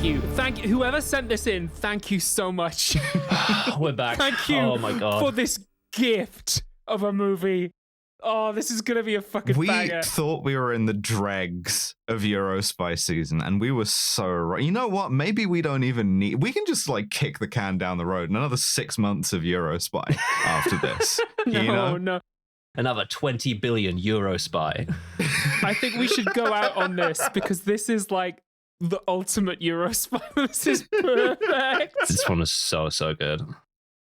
you. Thank you. Whoever sent this in, thank you so much. We're back. Thank you oh my God. for this gift of a movie. Oh, this is going to be a fucking banger. We thought we were in the dregs of Eurospy season, and we were so right. You know what? Maybe we don't even need... We can just, like, kick the can down the road. Another 6 months of Eurospy after this. No. Another 20 billion euro spy. I think we should go out on this because this is, like, the ultimate Eurospy. This is perfect. This one is so good.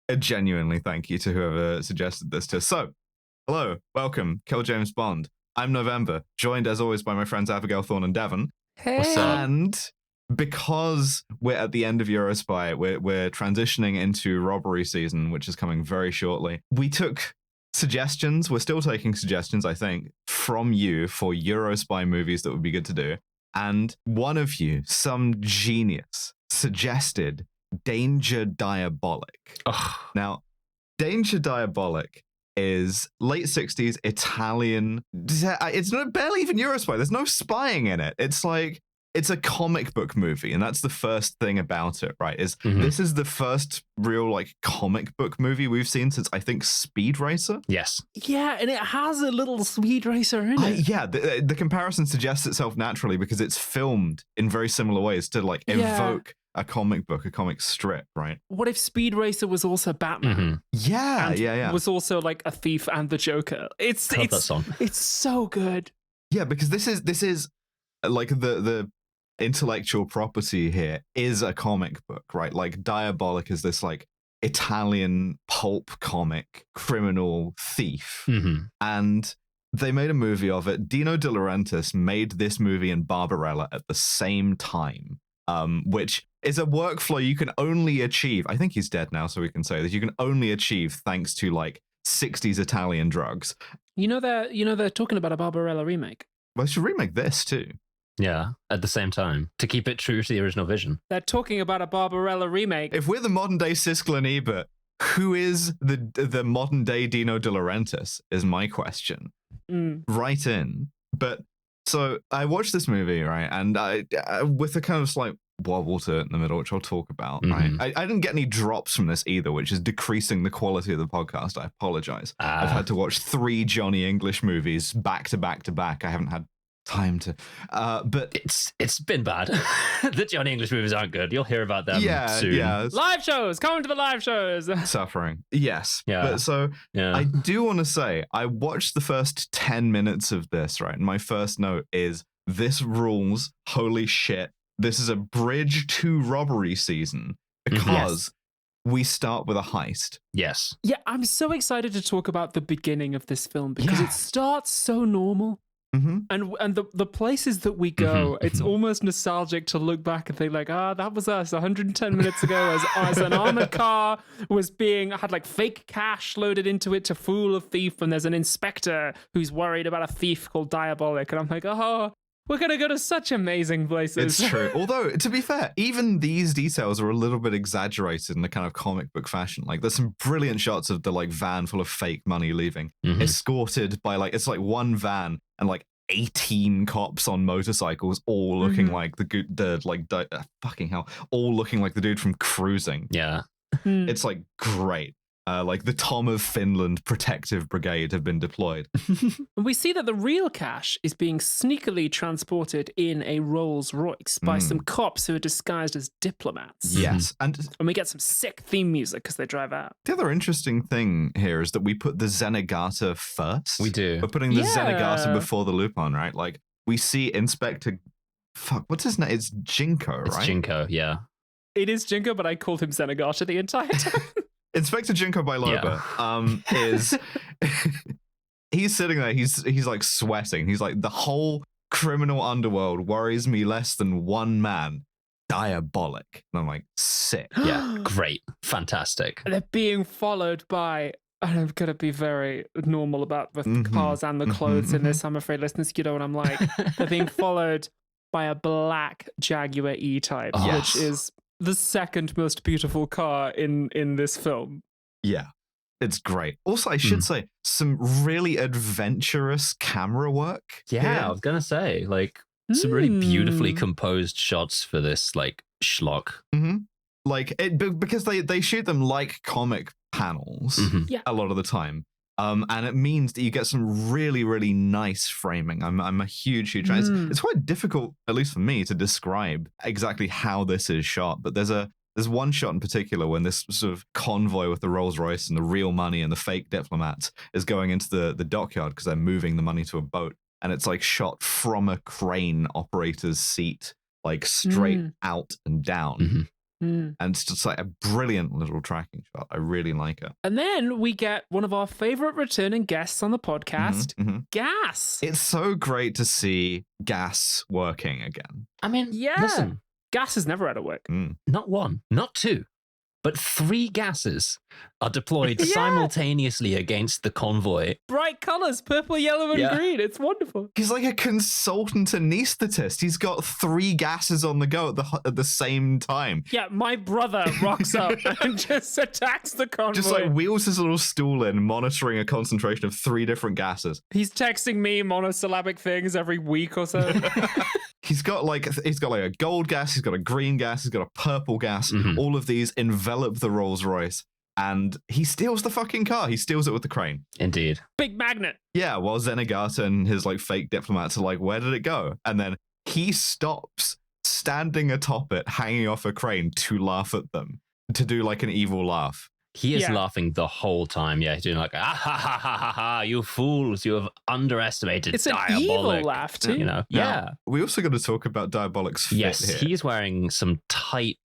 A genuinely thank you to whoever suggested this to us. So, hello, welcome, Kill James Bond. I'm November, joined as always by my friends Abigail, Thorne, and Devon. Hey. What's up? And because we're at the end of Eurospy, we're transitioning into robbery season, which is coming very shortly. We took suggestions, we're still taking suggestions, I think, from you for Eurospy movies that would be good to do. And one of you, some genius, suggested Danger Diabolik. Ugh. Now, Danger Diabolik is late 60s Italian. It's not barely even Eurospy. There's no spying in it. It's like, it's a comic book movie, and that's the first thing about it, right? This is the first real like comic book movie we've seen since I think Speed Racer. Yes. Yeah, and it has a little Speed Racer in it. Yeah, the comparison suggests itself naturally because it's filmed in very similar ways to like evoke a comic book, a comic strip, right? What if Speed Racer was also Batman? Yeah. Was also like a thief and the Joker. It's Love that song. It's so good. Yeah, because this is like the intellectual property here is a comic book, right? Like Diabolik is this like Italian pulp comic criminal thief, and they made a movie of it. Dino De Laurentiis made this movie and Barbarella at the same time, which is a workflow you can only achieve. I think he's dead now, so we can say that you can only achieve thanks to like 60s Italian drugs. They're talking about a Barbarella remake. Well, they should remake this too. Yeah, at the same time, to keep it true to the original vision. They're talking about a Barbarella remake. If we're the modern day Siskel and Ebert, who is the modern day Dino De Laurentiis is my question. Right in. But so I watched this movie, right, and I with a kind of slight wobble to it in the middle, which I'll talk about, right? I didn't get any drops from this either, which is decreasing the quality of the podcast. I apologize. I've had to watch 3 Johnny English movies back to back to back. I haven't had time to but it's been bad. The Johnny English movies aren't good. You'll hear about them soon. Live shows, come to the live shows. Suffering, yes. Yeah. But I do want to say I watched the first 10 minutes of this, right, and my first note is this rules. Holy shit, this is a bridge to robbery season because we start with a heist. Yes. Yeah, I'm so excited to talk about the beginning of this film because it starts so normal. And the places that we go, it's almost nostalgic to look back and think like, that was us 110 minutes ago as an armored car had like fake cash loaded into it to fool a thief, and there's an inspector who's worried about a thief called Diabolik, and I'm like, we're going to go to such amazing places. It's true. Although, to be fair, even these details are a little bit exaggerated in a kind of comic book fashion. Like, there's some brilliant shots of the, like, van full of fake money leaving, escorted by, like, it's like one van and, like, 18 cops on motorcycles, all looking like fucking hell, all looking like the dude from Cruising. Yeah. It's, like, great. Like the Tom of Finland Protective Brigade have been deployed. We see that the real cash is being sneakily transported in a Rolls Royce by some cops who are disguised as diplomats. Yes. And we get some sick theme music as they drive out. The other interesting thing here is that we put the Zenigata first. We do. We're putting the Zenigata before the Lupin, right? Like, we see Inspector... what's his name? It's Jinko, right? It's Jinko, yeah. It is Jinko, but I called him Zenigata the entire time. Inspector Jinko Biloba is he's sitting there, he's like sweating. He's like, the whole criminal underworld worries me less than one man, Diabolik. And I'm like, sick. Yeah, great, fantastic. They're being followed by, and I'm going to be very normal about the cars and the clothes in this, I'm afraid, listeners, you know what I'm like. They're being followed by a black Jaguar E-Type, which is the second most beautiful car in this film. Yeah, it's great. Also, I should say, some really adventurous camera work. Yeah, I was going to say, like, some really beautifully composed shots for this, like, schlock. Mm-hmm. Like because they shoot them like comic panels a lot of the time. And it means that you get some really, really nice framing. I'm a huge fan. It's quite difficult, at least for me, to describe exactly how this is shot. But there's one shot in particular when this sort of convoy with the Rolls Royce and the real money and the fake diplomats is going into the dockyard because they're moving the money to a boat. And it's like shot from a crane operator's seat, like straight out and down. And it's just like a brilliant little tracking shot. I really like it. And then we get one of our favorite returning guests on the podcast, Gas. It's so great to see Gas working again. I mean, listen. Gas is never out of work. Not one, not two, but 3 gases are deployed simultaneously against the convoy. Bright colors, purple, yellow, and green. It's wonderful. He's like a consultant anesthetist. He's got 3 gases on the go at the same time. Yeah, my brother rocks up and just attacks the convoy. Just like wheels his little stool in, monitoring a concentration of 3 different gases. He's texting me monosyllabic things every week or so. He's got like a gold gas, he's got a green gas, he's got a purple gas. All of these envelop the Rolls Royce, and he steals the fucking car. He steals it with the crane. Indeed. Big magnet. Yeah, while Zenigata and his like fake diplomats are like, where did it go? And then he stops standing atop it, hanging off a crane to laugh at them, to do like an evil laugh. He is laughing the whole time. Yeah, he's doing like, ah, ha, ha, ha, ha, ha, you fools, you have underestimated Diabolik. It's an evil laugh, too. You know? Now, we also got to talk about Diabolik's fit here. He's wearing some tight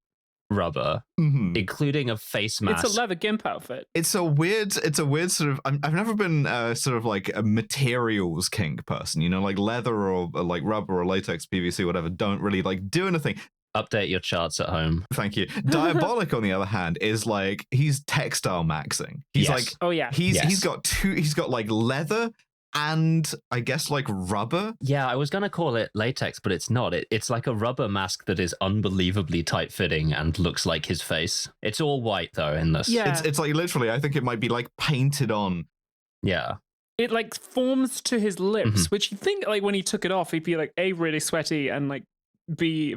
rubber, including a face mask. It's a leather gimp outfit. It's a weird sort of, I've never been sort of like a materials kink person, you know, like leather or like rubber or latex, PVC, whatever, don't really like do anything. Update your charts at home. Thank you. Diabolik, on the other hand, is like he's textile maxing. He's like, he's got like leather and I guess like rubber. Yeah, I was gonna call it latex, but it's not. It's like a rubber mask that is unbelievably tight fitting and looks like his face. It's all white though in this. Yeah, it's like literally, I think it might be like painted on. Yeah. It like forms to his lips, which you think like when he took it off, he'd be like really sweaty and like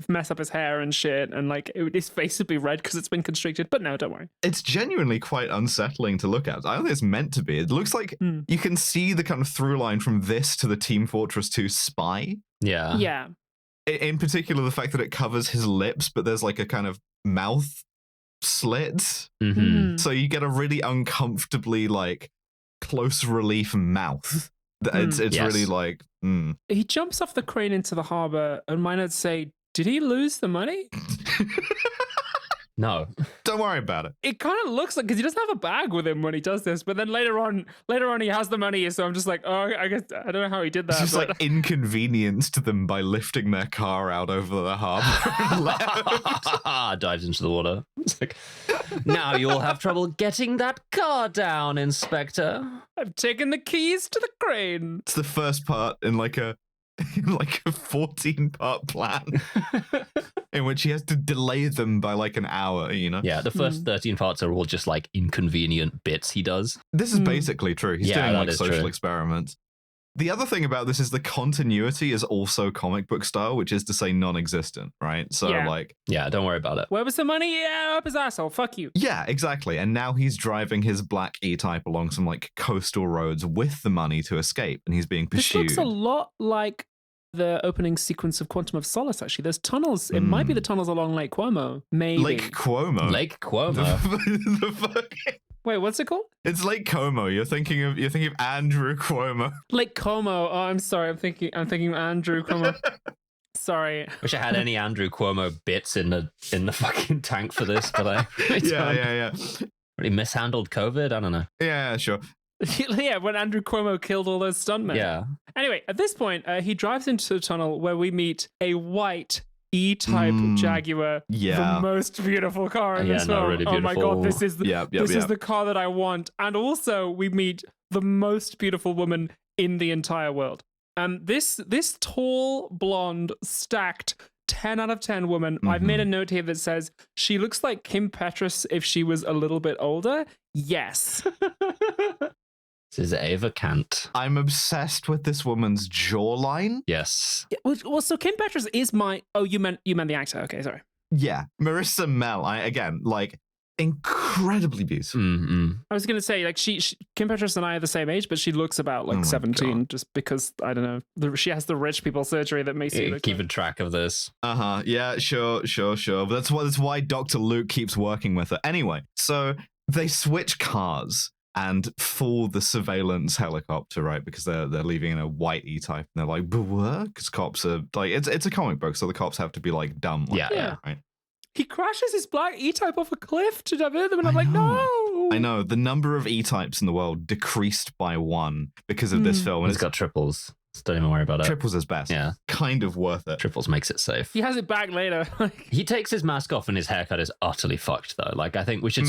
mess up his hair and shit, and like his face would be red because it's been constricted. But no, don't worry. It's genuinely quite unsettling to look at. I don't think it's meant to be. It looks like you can see the kind of through line from this to the Team Fortress 2 spy. Yeah. Yeah. In particular, the fact that it covers his lips, but there's like a kind of mouth slit. So you get a really uncomfortably like close relief mouth. It's really like He jumps off the crane into the harbor, and my notes say, did he lose the money? No. Don't worry about it. It kind of looks like, because he doesn't have a bag with him when he does this, but then later on he has the money, so I'm just like, oh, I guess I don't know how he did that. He's just like inconvenienced them by lifting their car out over the harbor. Dives into the water. It's like, now you'll have trouble getting that car down, Inspector. I've taken the keys to the crane. It's the first part in like a 14-part plan in which he has to delay them by like an hour, you know? Yeah, the first 13 parts are all just like inconvenient bits he does. This is basically true. He's doing like social experiments. The other thing about this is the continuity is also comic book style, which is to say non-existent, right? So yeah, don't worry about it. Where was the money? Yeah, up his asshole. Fuck you. Yeah, exactly. And now he's driving his black E-Type along some like coastal roads with the money to escape, and he's being pursued. This looks a lot like the opening sequence of Quantum of Solace, actually. There's tunnels. It might be the tunnels along Lake Cuomo. Maybe. Lake Cuomo? Lake Cuomo. Wait, what's it called? It's Lake Como. You're thinking of Andrew Cuomo. Lake Como. Oh, I'm sorry. I'm thinking of Andrew Cuomo. Sorry. Wish I had any Andrew Cuomo bits in the fucking tank for this, but I yeah. Really mishandled COVID. I don't know. Yeah, sure. Yeah, when Andrew Cuomo killed all those stuntmen. Yeah. Anyway, at this point, he drives into a tunnel where we meet a white E-Type Jaguar, the most beautiful car in this film. Really oh my god, this is the the car that I want. And also, we meet the most beautiful woman in the entire world. This tall, blonde, stacked 10 out of 10 woman. I've made a note here that says she looks like Kim Petras if she was a little bit older. Yes. This is Ava Kant. I'm obsessed with this woman's jawline. Yes. Well, so Kim Petras is my... Oh, you meant the actor. Okay, sorry. Yeah, Marissa Mel. Again, like, incredibly beautiful. I was gonna say, like, she Kim Petras and I are the same age, but she looks about like 17, God. just because I don't know. She has the rich people surgery that makes you look keeping track of this. Yeah, sure. But that's why Dr. Luke keeps working with her. Anyway, so they switch cars and fool the surveillance helicopter, right? Because they're leaving in a white E-type, and they're like, what? Because cops are like, it's a comic book, so the cops have to be like dumb. Like Yeah. Right. He crashes his black E-type off a cliff to divert them, and I'm like, no! I know. The number of E-types in the world decreased by 1 because of this film. And It's got triples. So don't even worry about it. Triples is best. Yeah. Kind of worth it. Triples makes it safe. He has it back later. He takes his mask off and his haircut is utterly fucked, though. Like, I think we should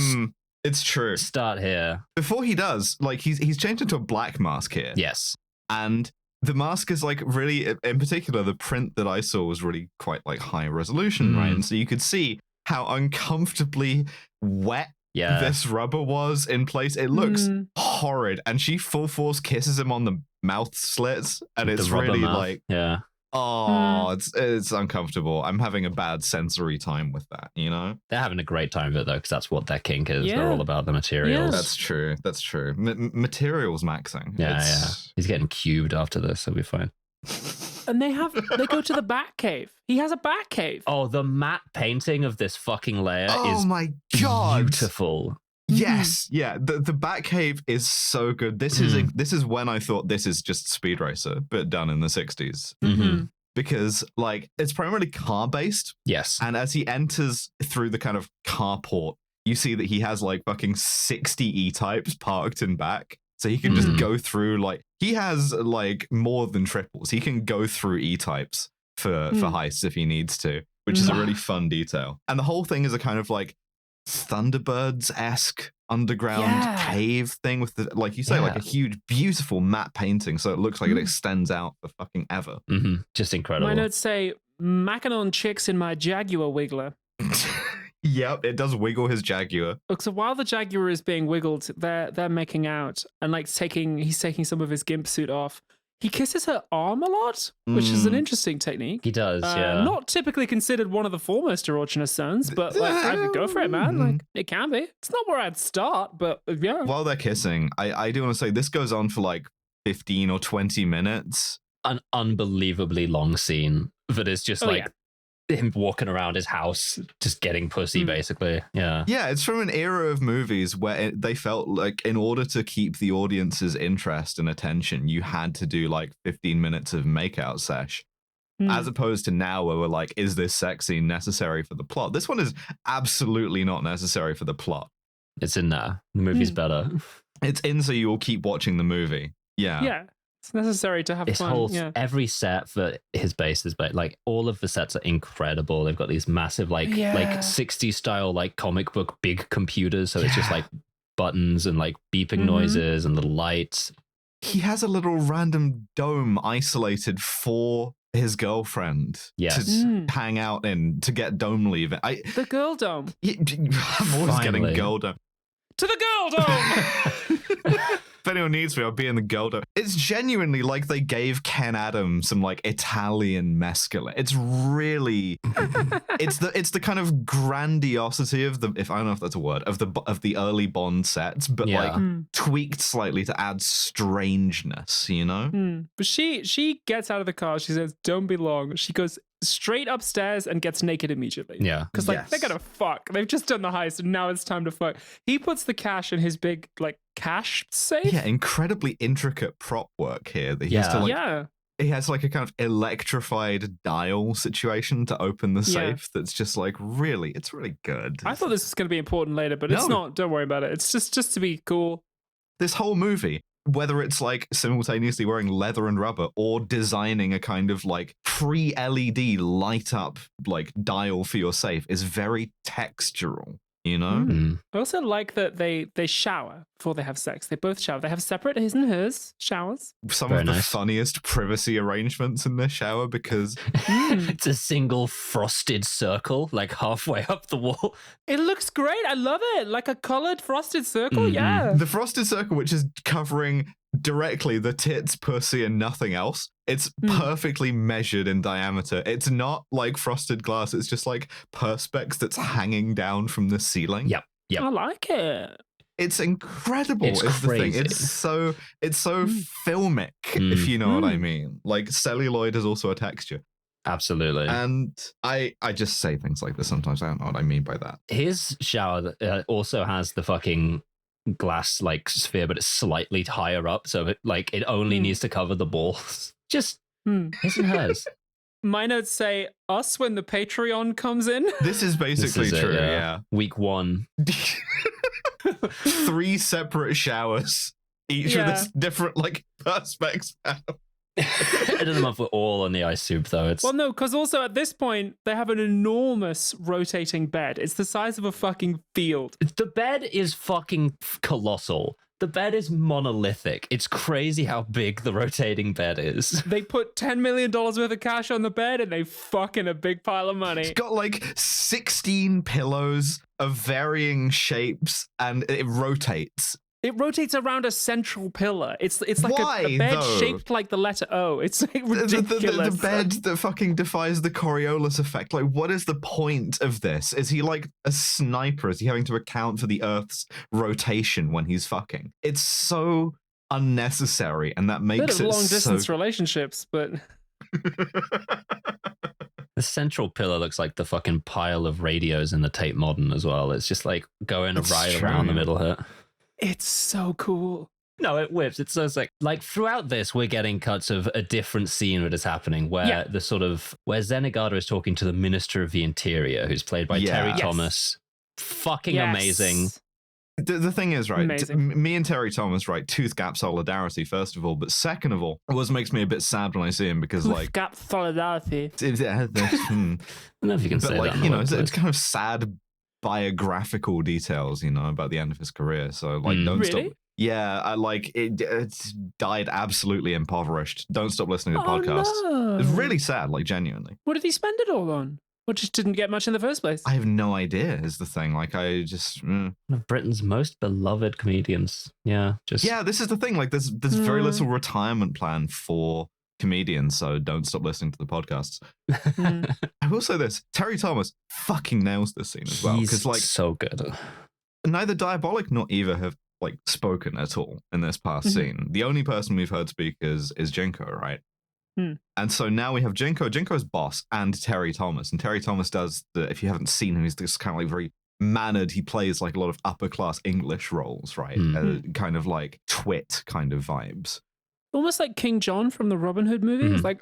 It's true. start here. Before he does, like, he's changed into a black mask here. Yes. And the mask is like really, in particular, the print that I saw was really quite like high resolution, right? And so you could see how uncomfortably wet this rubber was in place. It looks horrid. And she full force kisses him on the mouth slits. And it's really like, it's uncomfortable. I'm having a bad sensory time with that, you know? They're having a great time with it, though, because that's what their kink is. They're all about the materials. That's true. Materials maxing. Yeah. He's getting cubed after this, so we'll be fine. And they go to the bat cave. He has a bat cave. Oh, the matte painting of this fucking layer is my God. beautiful. Yes, yeah. The Batcave is so good. This is when I thought this is just Speed Racer, but done in the 60s. Because like it's primarily car based. Yes. And as he enters through the kind of carport, you see that he has like fucking 60 E-types parked in back. So he can just go through, like, he has like more than triples. He can go through E-types for heists if he needs to, which is a really fun detail. And the whole thing is a kind of like Thunderbirds-esque underground cave thing with the, like you say, like a huge, beautiful matte painting. So it looks like it extends out for fucking ever. Just incredible. My notes say, Mackinac chicks in my Jaguar wiggler. Yep, it does wiggle his Jaguar. Look, so while the Jaguar is being wiggled, they're making out and like he's taking some of his gimp suit off. He kisses her arm a lot, which is an interesting technique. He does, Not typically considered one of the foremost erogenous zones, but like I could go for it, man. Like it can be. It's not where I'd start, but yeah. While they're kissing, I do want to say this goes on for like 15 or 20 minutes. An unbelievably long scene that is just him walking around his house, just getting pussy, basically. Yeah. Yeah, it's from an era of movies where they felt like in order to keep the audience's interest and attention, you had to do like 15 minutes of makeout sesh. As opposed to now where we're like, is this sex scene necessary for the plot? This one is absolutely not necessary for the plot. It's in there. The movie's better. It's in so you will keep watching the movie. Yeah. Yeah. It's necessary to have fun. Every set for his base is like all of the sets are incredible. They've got these massive like 60s style like comic book big computers, so it's just like buttons and like beeping noises and little lights. He has a little random dome isolated for his girlfriend to hang out in to get dome leave. The girl dome. I'm always getting girl dome. To the girl dome. If anyone needs me, I'll be in the girl dome. It's genuinely like they gave Ken Adam some like Italian mescaline. It's really, it's the kind of grandiosity of the, if I don't know if that's a word, of the early Bond sets, but like tweaked slightly to add strangeness, you know? But she gets out of the car. She says, "Don't be long." She goes straight upstairs and gets naked immediately. Yeah. Because like they're gonna fuck. They've just done the heist and now it's time to fuck. He puts the cash in his big like cash safe. Yeah, incredibly intricate prop work here that he has to like he has like a kind of electrified dial situation to open the safe that's just like really, it's really good. I thought this was gonna be important later, but it's not. Don't worry about it. It's just to be cool. This whole movie, whether it's like simultaneously wearing leather and rubber or designing a kind of like pre-LED light up like dial for your safe, is very textural, you know? I also like that they shower before they have sex. They both shower. They have separate his and hers showers. Some Very of the nice. funniest privacy arrangements in this shower because It's a single frosted circle, like halfway up the wall. It looks great. I love it. Like a colored frosted circle. Mhm. Yeah. the frosted circle, which is covering directly the tits, pussy, and nothing else. It's perfectly measured in diameter. It's not like frosted glass. It's just like perspex that's hanging down from the ceiling. Yep. I like it. It's incredible. It's is the thing. crazy. It's so filmic, if you know what I mean. Like celluloid is also a texture. Absolutely. And I just say things like this sometimes. I don't know what I mean by that. His shower also has the fucking glass like sphere, but it's slightly higher up, so it only needs to cover the balls. Just his and hers. My notes say us when the Patreon comes in. This is basically This is it, true, yeah. Week 1. 3 separate showers, each with its different like perspex. End of the month, we're all on the ice soup, though. It's Well, no, because also at this point, they have an enormous rotating bed. It's the size of a fucking field. the bed is fucking colossal. The bed is monolithic. It's crazy how big the rotating bed is. They put $10 million worth of cash on the bed and they fucking a big pile of money. It's got like 16 pillows of varying shapes and it rotates. It rotates around a central pillar. It's like Why, a bed though? shaped like the letter O. It's like ridiculous. The bed that fucking defies the Coriolis effect. Like, what is the point of this? Is he like a sniper? Is he having to account for the Earth's rotation when he's fucking? It's so unnecessary, and that Bit makes of it long distance so... relationships, but The central pillar looks like the fucking pile of radios in the Tate Modern as well. It's just like going It's right true. around the middle here. it's so cool. No, it whips. It's so sick. Like throughout this, we're getting cuts of a different scene that is happening where where Zenigata is talking to the Minister of the Interior, who's played by Terry Yes. Thomas. Fucking amazing. The thing is, right, Amazing. me and Terry Thomas, right, tooth gap solidarity, first of all, but second of all, it always makes me a bit sad when I see him because, like... Gap solidarity. I don't know if you can But, say like, that. you know, it's kind of sad biographical details, you know, about the end of his career. So, like, don't stop... Really? Yeah, it's died absolutely impoverished. Don't stop listening to podcasts. No. It's really sad, like, genuinely. What did he spend it all on? Or just didn't get much in the first place? I have no idea, is the thing. Like, I just... One of Britain's most beloved comedians. Yeah, just Yeah, this is the thing. Like, there's very little retirement plan for comedians, so don't stop listening to the podcasts. I will say this. Terry Thomas fucking nails this scene as well. He's Because, like, so good. neither Diabolik nor Eva have, like, spoken at all in this past scene. The only person we've heard speak is Jinko, right? And so now we have Jinko's boss, and Terry Thomas. And Terry Thomas does if you haven't seen him, he's this kind of like very mannered. He plays like a lot of upper class English roles, right? Kind of like twit kind of vibes. Almost like King John from the Robin Hood movie. It's like,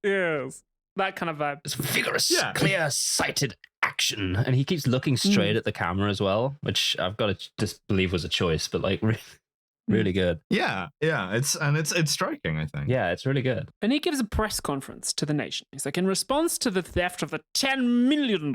yes. That kind of vibe. It's vigorous, clear-sighted action. And he keeps looking straight at the camera as well, which I've got to just believe was a choice, but like really good. Yeah, it's striking, I think. Yeah, it's really good. And he gives a press conference to the nation. He's like, in response to the theft of the $10 million,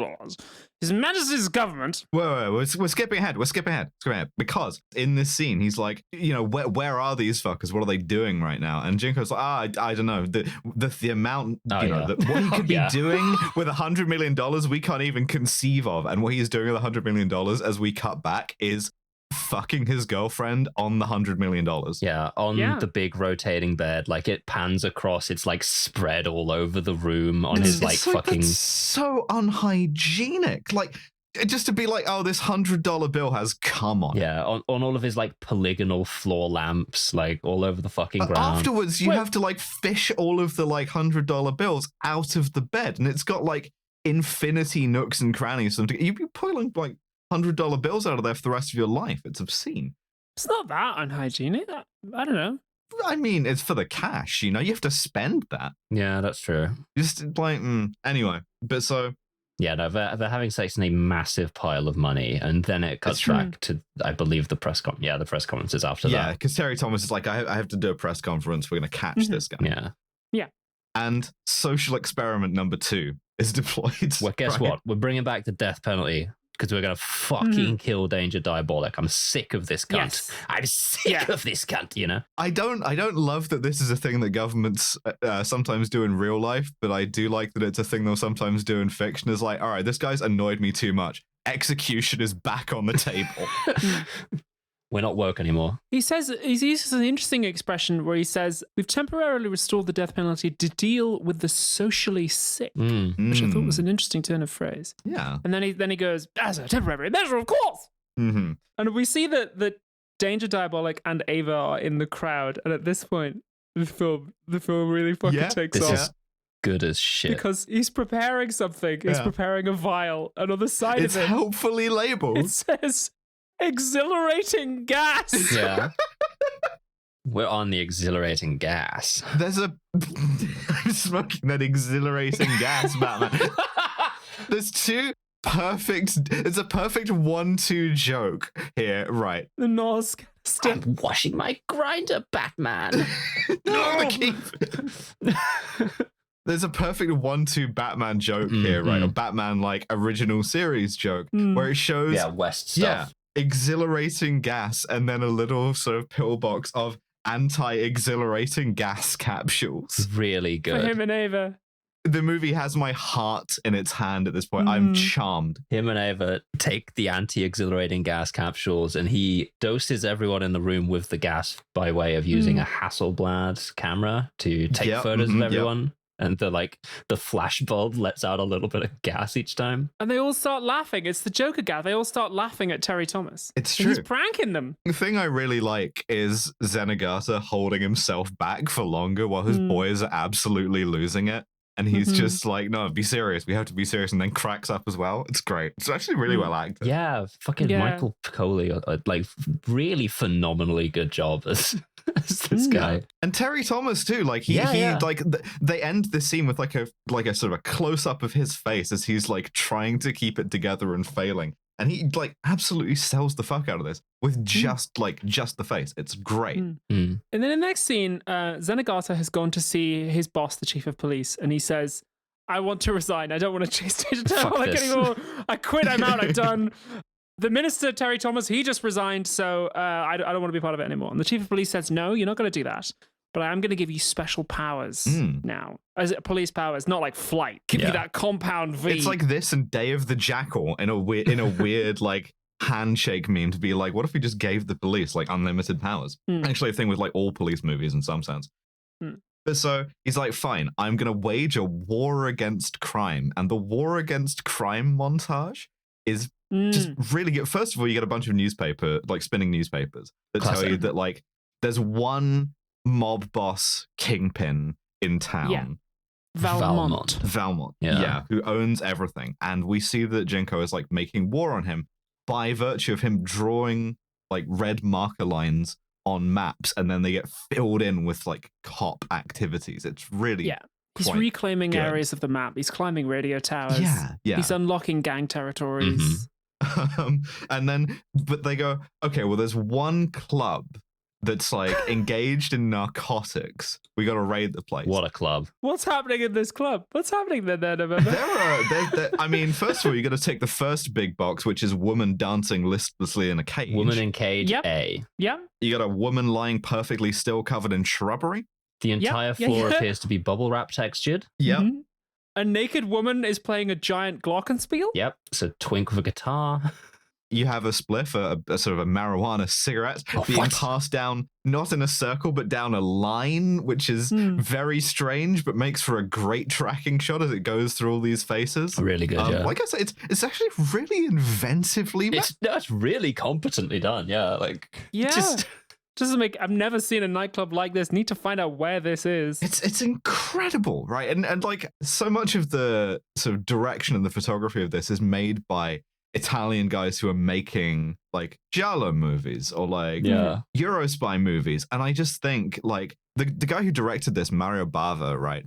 His Majesty's government... Whoa, we're skipping ahead. We're skipping ahead. Because in this scene, he's like, you know, where are these fuckers? What are they doing right now? And Jinko's like, I don't know. The amount, what he could be doing with $100 million, we can't even conceive of. And what he's doing with $100 million as we cut back is fucking his girlfriend on the $100 million. Yeah, on the big rotating bed, like it pans across, it's like spread all over the room on his like fucking... That's so unhygienic. Like, just to be like, oh, this $100 bill has cum on it. Yeah, on all of his like polygonal floor lamps, like all over the fucking ground. Afterwards, you have to like fish all of the like $100 bills out of the bed, and it's got like infinity nooks and crannies. You'd be pulling like $100 bills out of there for the rest of your life. It's obscene. It's not that unhygienic. I don't know. I mean, it's for the cash, you know? You have to spend that. Yeah, that's true. Just like, anyway. But so... Yeah, no, they're having sex in a massive pile of money, and then it cuts back to, I believe, the press conference. Yeah, the press conference is after that. Yeah, because Terry Thomas is like, I have to do a press conference. We're going to catch this guy. Yeah. Yeah. And social experiment number 2 is deployed. Well, guess what? We're bringing back the death penalty because we're gonna fucking kill Danger Diabolik. I'm sick of this cunt. Yes. I'm sick of this cunt. You know. I don't love that this is a thing that governments sometimes do in real life, but I do like that it's a thing they'll sometimes do in fiction. Is like, all right, this guy's annoyed me too much. Execution is back on the table. We're not woke anymore. He uses an interesting expression where he says, we've temporarily restored the death penalty to deal with the socially sick, which I thought was an interesting turn of phrase. Yeah. And then he goes, as a temporary measure, of course. Mm-hmm. And we see that Danger Diabolik and Ava are in the crowd. And at this point, the film really fucking takes this off. Is good as shit. Because he's preparing something. He's preparing a vial. And on the side it's of it, helpfully labeled. it says, exhilarating gas. Yeah. We're on the exhilarating gas. There's I'm smoking that exhilarating gas, Batman. There's it's a perfect 1-2 joke here, right? The Nos canister. I'm washing my grinder, Batman. No, there's a perfect 1-2 Batman joke here, right? A Batman like original series joke where it shows West stuff. Exhilarating gas and then a little sort of pillbox of anti-exhilarating gas capsules. Really good. For him and Ava. The movie has my heart in its hand at this point. I'm charmed. Him and Ava take the anti-exhilarating gas capsules and he doses everyone in the room with the gas by way of using a Hasselblad camera to take photos of everyone. And the flash bulb lets out a little bit of gas each time. And they all start laughing. It's the Joker gas. They all start laughing at Terry Thomas. It's true. He's pranking them. The thing I really like is Zenigata holding himself back for longer while his boys are absolutely losing it. And he's just like, no, be serious. We have to be serious. And then cracks up as well. It's great. It's actually really well acted. Yeah, Michael Piccoli, really phenomenally good job as this guy. And Terry Thomas too. Like they end the scene with like a sort of a close up of his face as he's like trying to keep it together and failing. And he like absolutely sells the fuck out of this with just the face. It's great. And then in the next scene, Zenigata has gone to see his boss, the chief of police, and he says, I want to resign. I don't want to chase Danger Diabolik anymore. I quit. I'm out. I'm done. The minister, Terry Thomas, he just resigned, so I don't want to be part of it anymore. And the chief of police says, no, you're not going to do that. But I am going to give you special powers now. As police powers, not like flight. Give you that compound V. It's like this and Day of the Jackal in a weird like handshake meme to be like, what if we just gave the police like unlimited powers? Actually, a thing with like all police movies in some sense. But so he's like, fine, I'm going to wage a war against crime. And the war against crime montage is just really good. First of all, you get a bunch of spinning newspapers that tell you that like there's one mob boss kingpin in town. Yeah. Valmont. Who owns everything. And we see that Jinko is like making war on him by virtue of him drawing like red marker lines on maps, and then they get filled in with like cop activities. It's really he's reclaiming areas of the map. He's climbing radio towers. He's unlocking gang territories. And then, but they go, okay, well, there's one club that's like engaged in narcotics. We got to raid the place. What a club. What's happening in this club? What's happening there, November? I mean, first of all, you got to take the first big box, which is woman dancing listlessly in a cage. Woman in cage A. Yeah. You got a woman lying perfectly still covered in shrubbery. The entire floor appears to be bubble wrap textured. Yep. A naked woman is playing a giant glockenspiel. Yep. It's a twink with a guitar. You have a spliff, a sort of a marijuana cigarette being passed down, not in a circle, but down a line, which is very strange, but makes for a great tracking shot as it goes through all these faces. Really good, yeah. Like I said, it's actually really inventively made. That's really competently done, yeah. Doesn't make. I've never seen a nightclub like this. Need to find out where this is. It's incredible, right? And like so much of the sort of direction and the photography of this is made by Italian guys who are making like giallo movies or like Eurospy movies. And I just think like the guy who directed this, Mario Bava, right,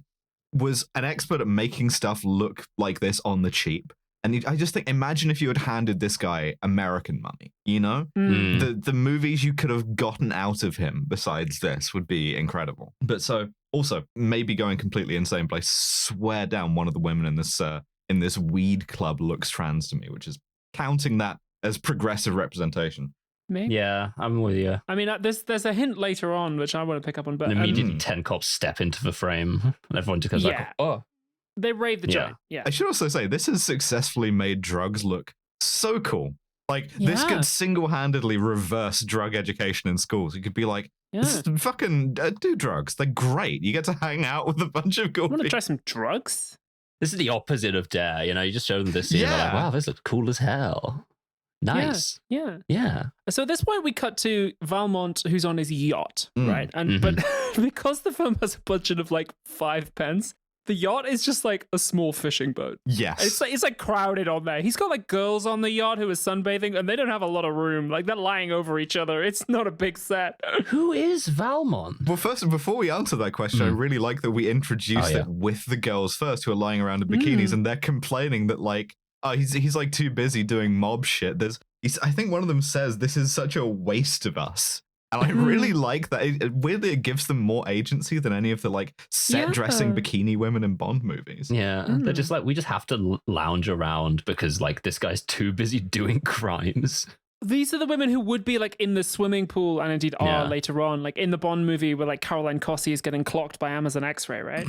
was an expert at making stuff look like this on the cheap. And I just think, imagine if you had handed this guy American money, you know? The movies you could have gotten out of him besides this would be incredible. But so also maybe going completely insane, but I swear down one of the women in this weed club looks trans to me, which is counting that as progressive representation. Maybe. Yeah, I'm with you. I mean, there's a hint later on which I want to pick up on, but And immediately 10 cops step into the frame, and everyone just goes like, "Oh." They raid the giant. Yeah. I should also say this has successfully made drugs look so cool. Like this could single-handedly reverse drug education in schools. You could be like, fucking do drugs. They're great. You get to hang out with a bunch of cool Want to people. try some drugs? This is the opposite of Dare. You know, you just show them this scene. They're like, wow, this looks cool as hell. Nice. Yeah. So at this point, we cut to Valmont, who's on his yacht, right? And but because the film has a budget of like 5 pence, the yacht is just like a small fishing boat. Yes. It's like crowded on there. He's got like girls on the yacht who are sunbathing, and they don't have a lot of room. Like they're lying over each other. It's not a big set. Who is Valmont? Well, first, before we answer that question, I really like that we introduced it with the girls first, who are lying around in bikinis, and they're complaining that like, oh, he's like too busy doing mob shit. I think one of them says this is such a waste of us. And I really like that. Weirdly, it gives them more agency than any of the like set dressing bikini women in Bond movies. Yeah, they're just like, we just have to lounge around because like this guy's too busy doing crimes. These are the women who would be like in the swimming pool and indeed are later on, like in the Bond movie where like Caroline Cossi is getting clocked by Amazon X-ray, right?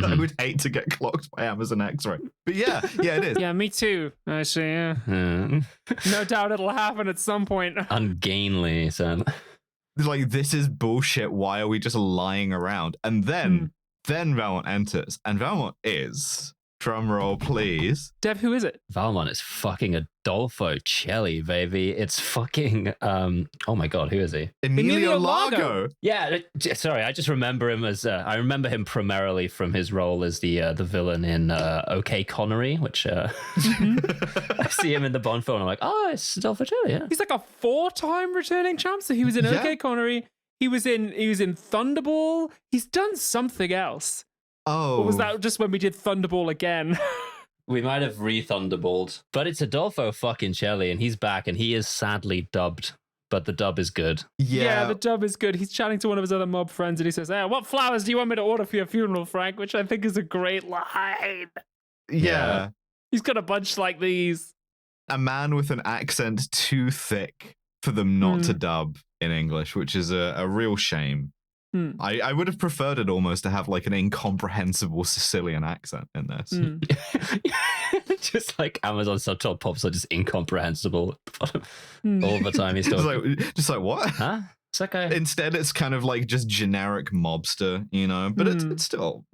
I would hate to get clocked by Amazon X-ray. But yeah, it is. Yeah, me too. Actually, no doubt it'll happen at some point. Ungainly, so... Like, this is bullshit. Why are we just lying around? And then Valmont enters, and Valmont is, drum roll please. Dev, who is it? Valmont is fucking Adolfo Celli, baby. It's fucking, oh my God, who is he? Emilio Largo. Yeah, sorry, I just remember him as, I remember him primarily from his role as the villain in OK Connery, which I see him in the Bond film, and I'm like, oh, it's Adolfo Celli, yeah. He's like a 4-time returning champ, so he was in OK Connery, he was in Thunderball, he's done something else. Oh. Or was that just when we did Thunderball again? We might have re-Thunderballed, but it's Adolfo fucking Celli, and he's back, and he is sadly dubbed, but the dub is good. Yeah, the dub is good. He's chatting to one of his other mob friends, and he says, hey, what flowers do you want me to order for your funeral, Frank? Which I think is a great line. Yeah. He's got a bunch like these. A man with an accent too thick for them not to dub in English, which is a real shame. I would have preferred it almost to have like an incomprehensible Sicilian accent in this. Just like Amazon subtitle pops are just incomprehensible all the time. He's just like what? Huh? It's like Instead, it's kind of like just generic mobster, you know, but it's still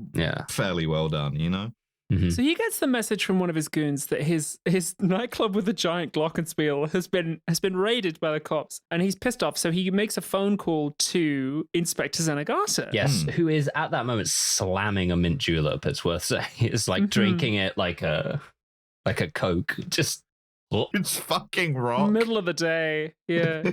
fairly well done, you know? So he gets the message from one of his goons that his nightclub with the giant glockenspiel has been raided by the cops, and he's pissed off. So he makes a phone call to Inspector Zenigata. Yes, who is at that moment slamming a mint julep. It's worth saying. It's like drinking it like a Coke. Just it's fucking rock. Middle of the day. Yeah.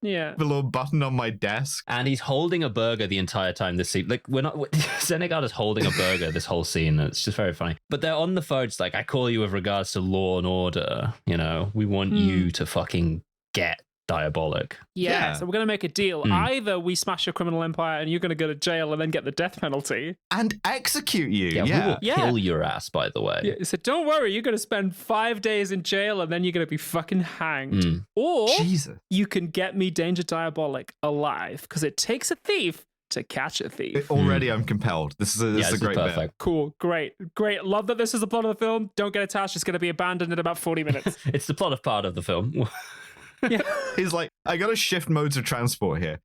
Yeah. The little button on my desk. And he's holding a burger the entire time this scene. Like, we're not... Zenigata's holding a burger this whole scene. It's just very funny. But they're on the phone. It's like, I call you with regards to law and order. You know, we want you to fucking get Diabolik. Yeah, so we're going to make a deal. Either we smash your criminal empire and you're going to go to jail and then get the death penalty. And execute you. Yeah, we will kill your ass, by the way. Yeah, so don't worry, you're going to spend 5 days in jail and then you're going to be fucking hanged. Or you can get me Danger Diabolik alive, because it takes a thief to catch a thief. Already I'm compelled. This is a great perfect. bit. Cool, great. Love that this is the plot of the film. Don't get attached. It's going to be abandoned in about 40 minutes. It's the plot of part of the film. Yeah. He's like, I gotta shift modes of transport here.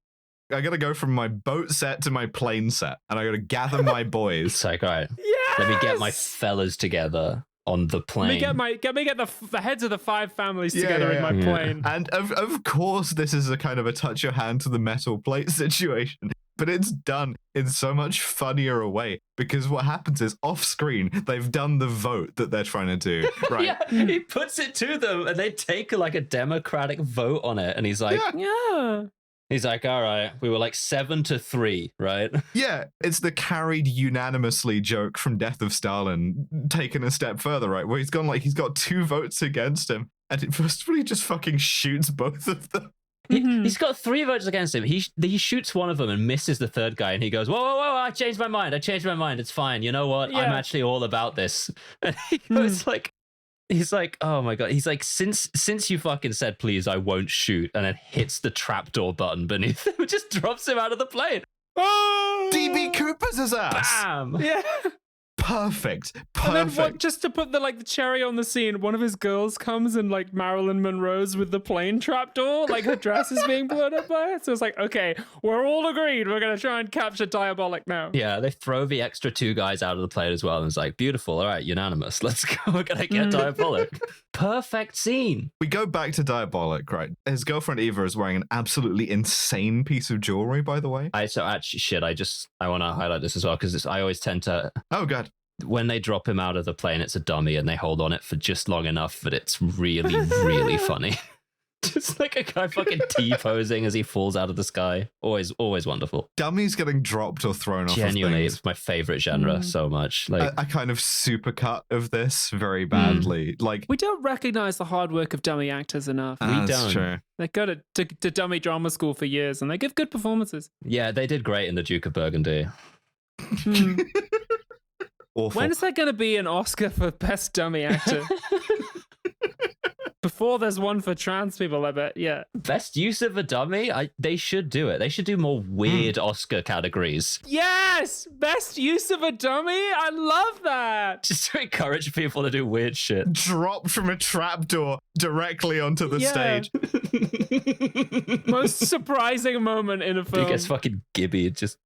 I gotta go from my boat set to my plane set, and I gotta gather my boys. It's like, all right, let me get my fellas together on the plane. Let me get the heads of the 5 families together in my plane. And of course, this is a kind of a touch your hand to the metal plate situation. But it's done in so much funnier a way, because what happens is off screen, they've done the vote that they're trying to do. Right. He puts it to them and they take like a democratic vote on it. And he's like, he's like, all right, we were like 7-3, right? Yeah, it's the carried unanimously joke from Death of Stalin taken a step further, right? Where he's got 2 votes against him, and it first of all, he just fucking shoots both of them. He's got 3 votes against him. He shoots one of them and misses the third guy, and he goes, whoa, I changed my mind. It's fine. You know what? I'm actually all about this. And he goes like, He's like, oh my God. He's like, since you fucking said please, I won't shoot, and then hits the trapdoor button beneath him, just drops him out of the plane. Oh! DB Cooper's his ass. Bam! Yeah. Perfect. And then just to put the cherry on the scene, one of his girls comes and like Marilyn Monroe's with the plane trapdoor, like her dress is being blown up by it. So it's like, okay, we're all agreed. We're gonna try and capture Diabolik now. Yeah, they throw the extra 2 guys out of the plane as well, and it's like, beautiful. All right, unanimous. Let's go. We're gonna get Diabolik. Perfect scene. We go back to Diabolik, right? His girlfriend Eva is wearing an absolutely insane piece of jewelry, by the way. I want to highlight this as well because I always tend to. Oh God. When they drop him out of the plane, it's a dummy, and they hold on it for just long enough that it's really, really funny. Just like a guy fucking T-posing as he falls out of the sky. Always wonderful. Dummies getting dropped or thrown off. Genuinely, it's my favorite genre so much. Like a kind of supercut of this very badly. Like we don't recognize the hard work of dummy actors enough. We don't. True. They go to dummy drama school for years, and they give good performances. Yeah, they did great in The Duke of Burgundy. Awful. When is there going to be an Oscar for Best Dummy Actor? Before there's one for trans people, I bet. Yeah. Best use of a dummy? They should do it. They should do more weird Oscar categories. Yes! Best use of a dummy? I love that! Just to encourage people to do weird shit. Dropped from a trapdoor directly onto the stage. Most surprising moment in a film. He gets fucking gibbied. Just.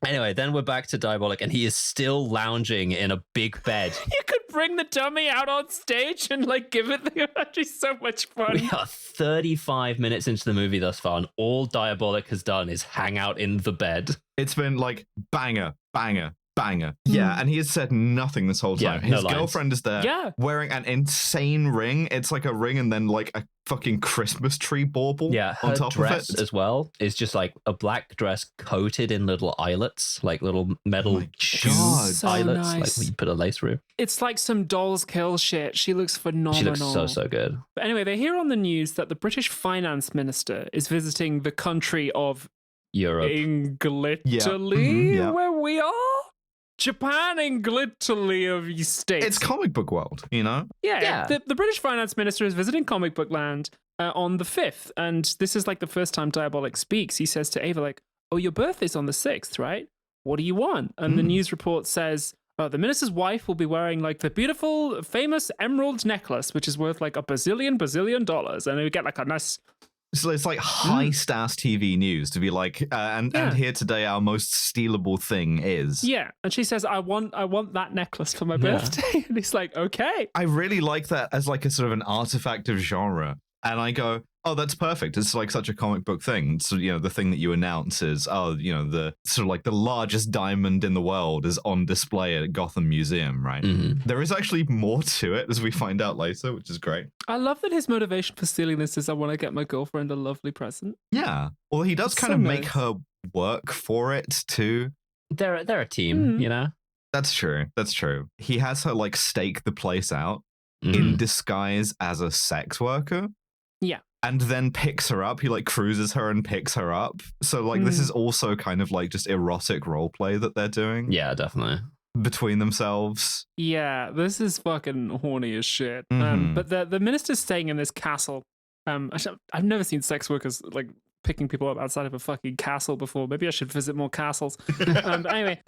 Anyway, then we're back to Diabolik, and he is still lounging in a big bed. You could bring the dummy out on stage and like give it the actually so much fun. We are 35 minutes into the movie thus far, and all Diabolik has done is hang out in the bed. It's been like banger, banger, banger. Yeah, and he has said nothing this whole time. Yeah, His girlfriend is there wearing an insane ring. It's like a ring and then like a fucking Christmas tree bauble on top dress of it. as well is just like a black dress coated in little eyelets, like little metal shoes so eyelets, nice. like you put a lace through. It's like some Dolls Kill shit. She looks phenomenal. She looks so good. But anyway, they hear on the news that the British finance minister is visiting the country of Europe. Italy, where we are. Japan and Italy of the States. It's comic book world, you know? Yeah. The British finance minister is visiting comic book land on the 5th. And this is like the first time Diabolik speaks. He says to Ava, like, oh, your birthday's on the 6th, right? What do you want? And the news report says, the minister's wife will be wearing like the beautiful, famous emerald necklace, which is worth like $1 bazillion dollars. And we get like a nice... So it's like high-status TV news to be like, and here today our most stealable thing is. Yeah, and she says, I want that necklace for my birthday. And he's like, okay. I really like that as like a sort of an artifact of genre. And I go, oh, that's perfect. It's like such a comic book thing. So, you know, the thing that you announce is, the sort of like the largest diamond in the world is on display at Gotham Museum, right? Mm-hmm. There is actually more to it, as we find out later, which is great. I love that his motivation for stealing this is I want to get my girlfriend a lovely present. Yeah. Well, he does kind of make her work for it, too. They're a team, you know? That's true. That's true. He has her like stake the place out in disguise as a sex worker. Yeah. And then picks her up. He like cruises her and picks her up. So like this is also kind of like just erotic role play that they're doing. Yeah, definitely. Between themselves. Yeah, this is fucking horny as shit. But the minister's staying in this castle. I've never seen sex workers like picking people up outside of a fucking castle before. Maybe I should visit more castles. But anyway,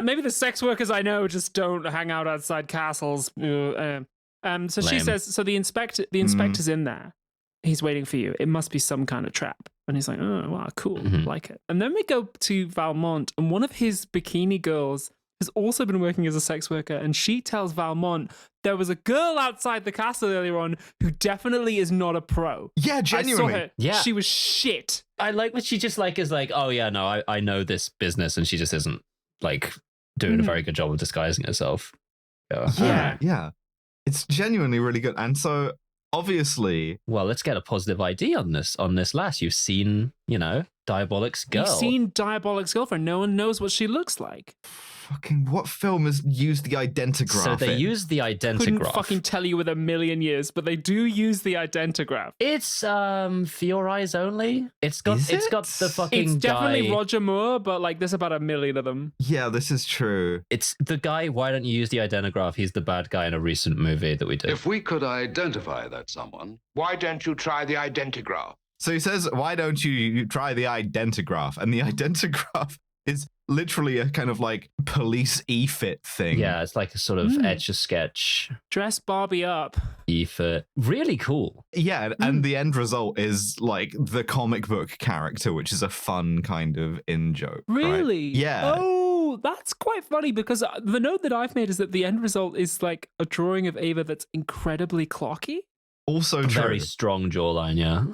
maybe the sex workers I know just don't hang out outside castles. So she says, so the inspector's in there. He's waiting for you. It must be some kind of trap. And he's like, oh, wow, cool. Like it. And then we go to Valmont, and one of his bikini girls has also been working as a sex worker. And she tells Valmont there was a girl outside the castle earlier on who definitely is not a pro. Yeah, genuinely. I saw her. Yeah. She was shit. I like what she just like is like, oh yeah, no, I know this business, and she just isn't like doing a very good job of disguising herself. Yeah. It's genuinely really good. And so obviously, well, let's get a positive ID on this last. You've seen, Diabolik's girl. You've seen Diabolik's girlfriend. No one knows what she looks like. Fucking what film has used the identigraph? So they use the identigraph. Couldn't fucking tell you with a million years, but they do use the identigraph. It's for your eyes only. It's got the fucking It's definitely guy. Roger Moore, but like there's about a million of them. Yeah, this is true. It's the guy. Why don't you use the identigraph? He's the bad guy in a recent movie that we did. If we could identify that someone, why don't you try the identigraph? So he says, why don't you try the identigraph? And the identigraph is literally a kind of like police e-fit thing. Yeah, it's like a sort of etch-a-sketch. Dress Barbie up. E-fit. Really cool. Yeah, and the end result is like the comic book character, which is a fun kind of in-joke. Really? Right? Yeah. Oh, that's quite funny because the note that I've made is that the end result is like a drawing of Ava that's incredibly clocky. Also true. Very strong jawline, yeah.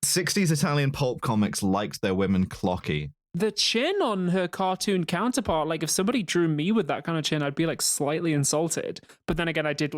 60s Italian pulp comics liked their women clocky. The chin on her cartoon counterpart, like if somebody drew me with that kind of chin, I'd be like slightly insulted. But then again, I did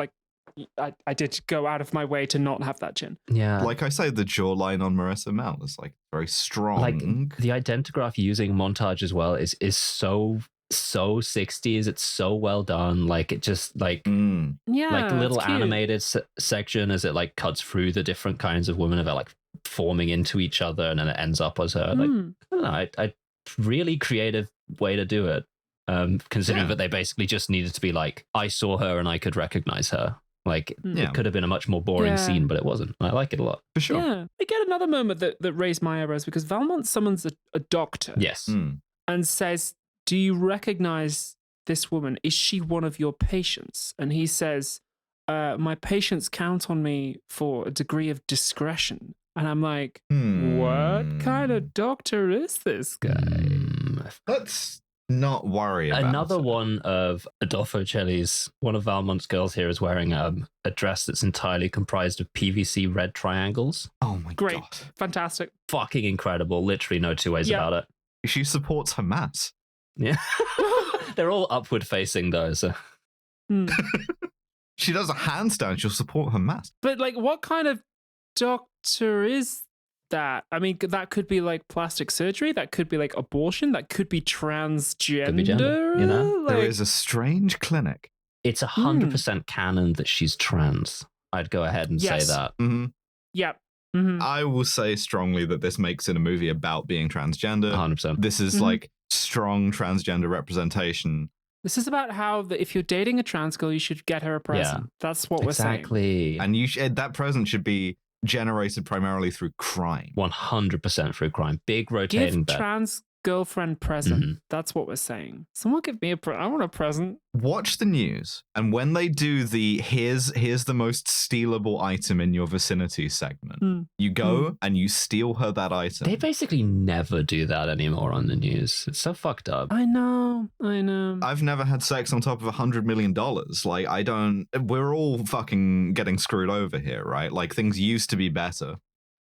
go out of my way to not have that chin. Yeah. Like I say, the jawline on Marissa Mel is like very strong. Like the identigraph using montage as well is so 60s. It's so well done. Like it just like Yeah, like little it's cute. animated section as it like cuts through the different kinds of women of it like forming into each other, and then it ends up as her. Like I don't know, I really creative way to do it. Considering that they basically just needed to be like, I saw her and I could recognize her. Like it could have been a much more boring scene, but it wasn't. I like it a lot. For sure. Yeah. I get another moment that raised my eyebrows because Valmont summons a doctor. Yes. And says, do you recognize this woman? Is she one of your patients? And he says, my patients count on me for a degree of discretion. And I'm like, what kind of doctor is this guy? Let's not worry about Another it. one of Adolfo Celli's, one of Valmont's girls here is wearing a dress that's entirely comprised of PVC red triangles. Oh my Great. god. Fantastic. Fucking incredible. Literally no two ways about it. She supports Hamas. Yeah. They're all upward facing though, so She does a handstand, she'll support Hamas. But like, what kind of doctor is that? I mean, that could be like plastic surgery. That could be like abortion. That could be transgender. Could be gender, you know? There is a strange clinic. It's 100% canon that she's trans. I'd go ahead and say that. Yeah. I will say strongly that this makes it a movie about being transgender. 100%. This is like strong transgender representation. This is about how if you're dating a trans girl, you should get her a present. Yeah. That's what we're saying. Exactly. And that present should be generated primarily through crime. 100% through crime. Big rotating Give bet. trans girlfriend present. That's what we're saying. Someone give me I want a present. Watch the news, and when they do the here's the most stealable item in your vicinity segment, you go and you steal her that item. They basically never do that anymore on the news. It's so fucked up. I know. I've never had sex on top of $100 million. Like, we're all fucking getting screwed over here, right? Like, things used to be better.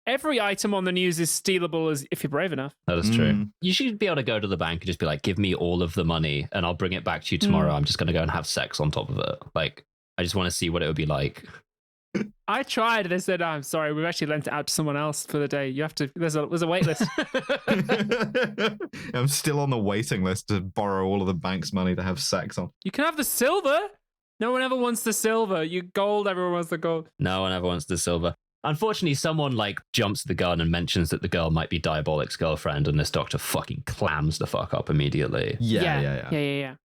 Every item on the news is stealable as if you're brave enough. That is true. You should be able to go to the bank and just be like, give me all of the money and I'll bring it back to you tomorrow. I'm just going to go and have sex on top of it. Like, I just want to see what it would be like. I tried and they said, I'm sorry, we've actually lent it out to someone else for the day. You have to, there's a wait list. I'm still on the waiting list to borrow all of the bank's money to have sex on. You can have the silver. No one ever wants the silver. You gold, everyone wants the gold. No one ever wants the silver. Unfortunately, someone like jumps the gun and mentions that the girl might be Diabolik's girlfriend, and this doctor fucking clams the fuck up immediately. Yeah.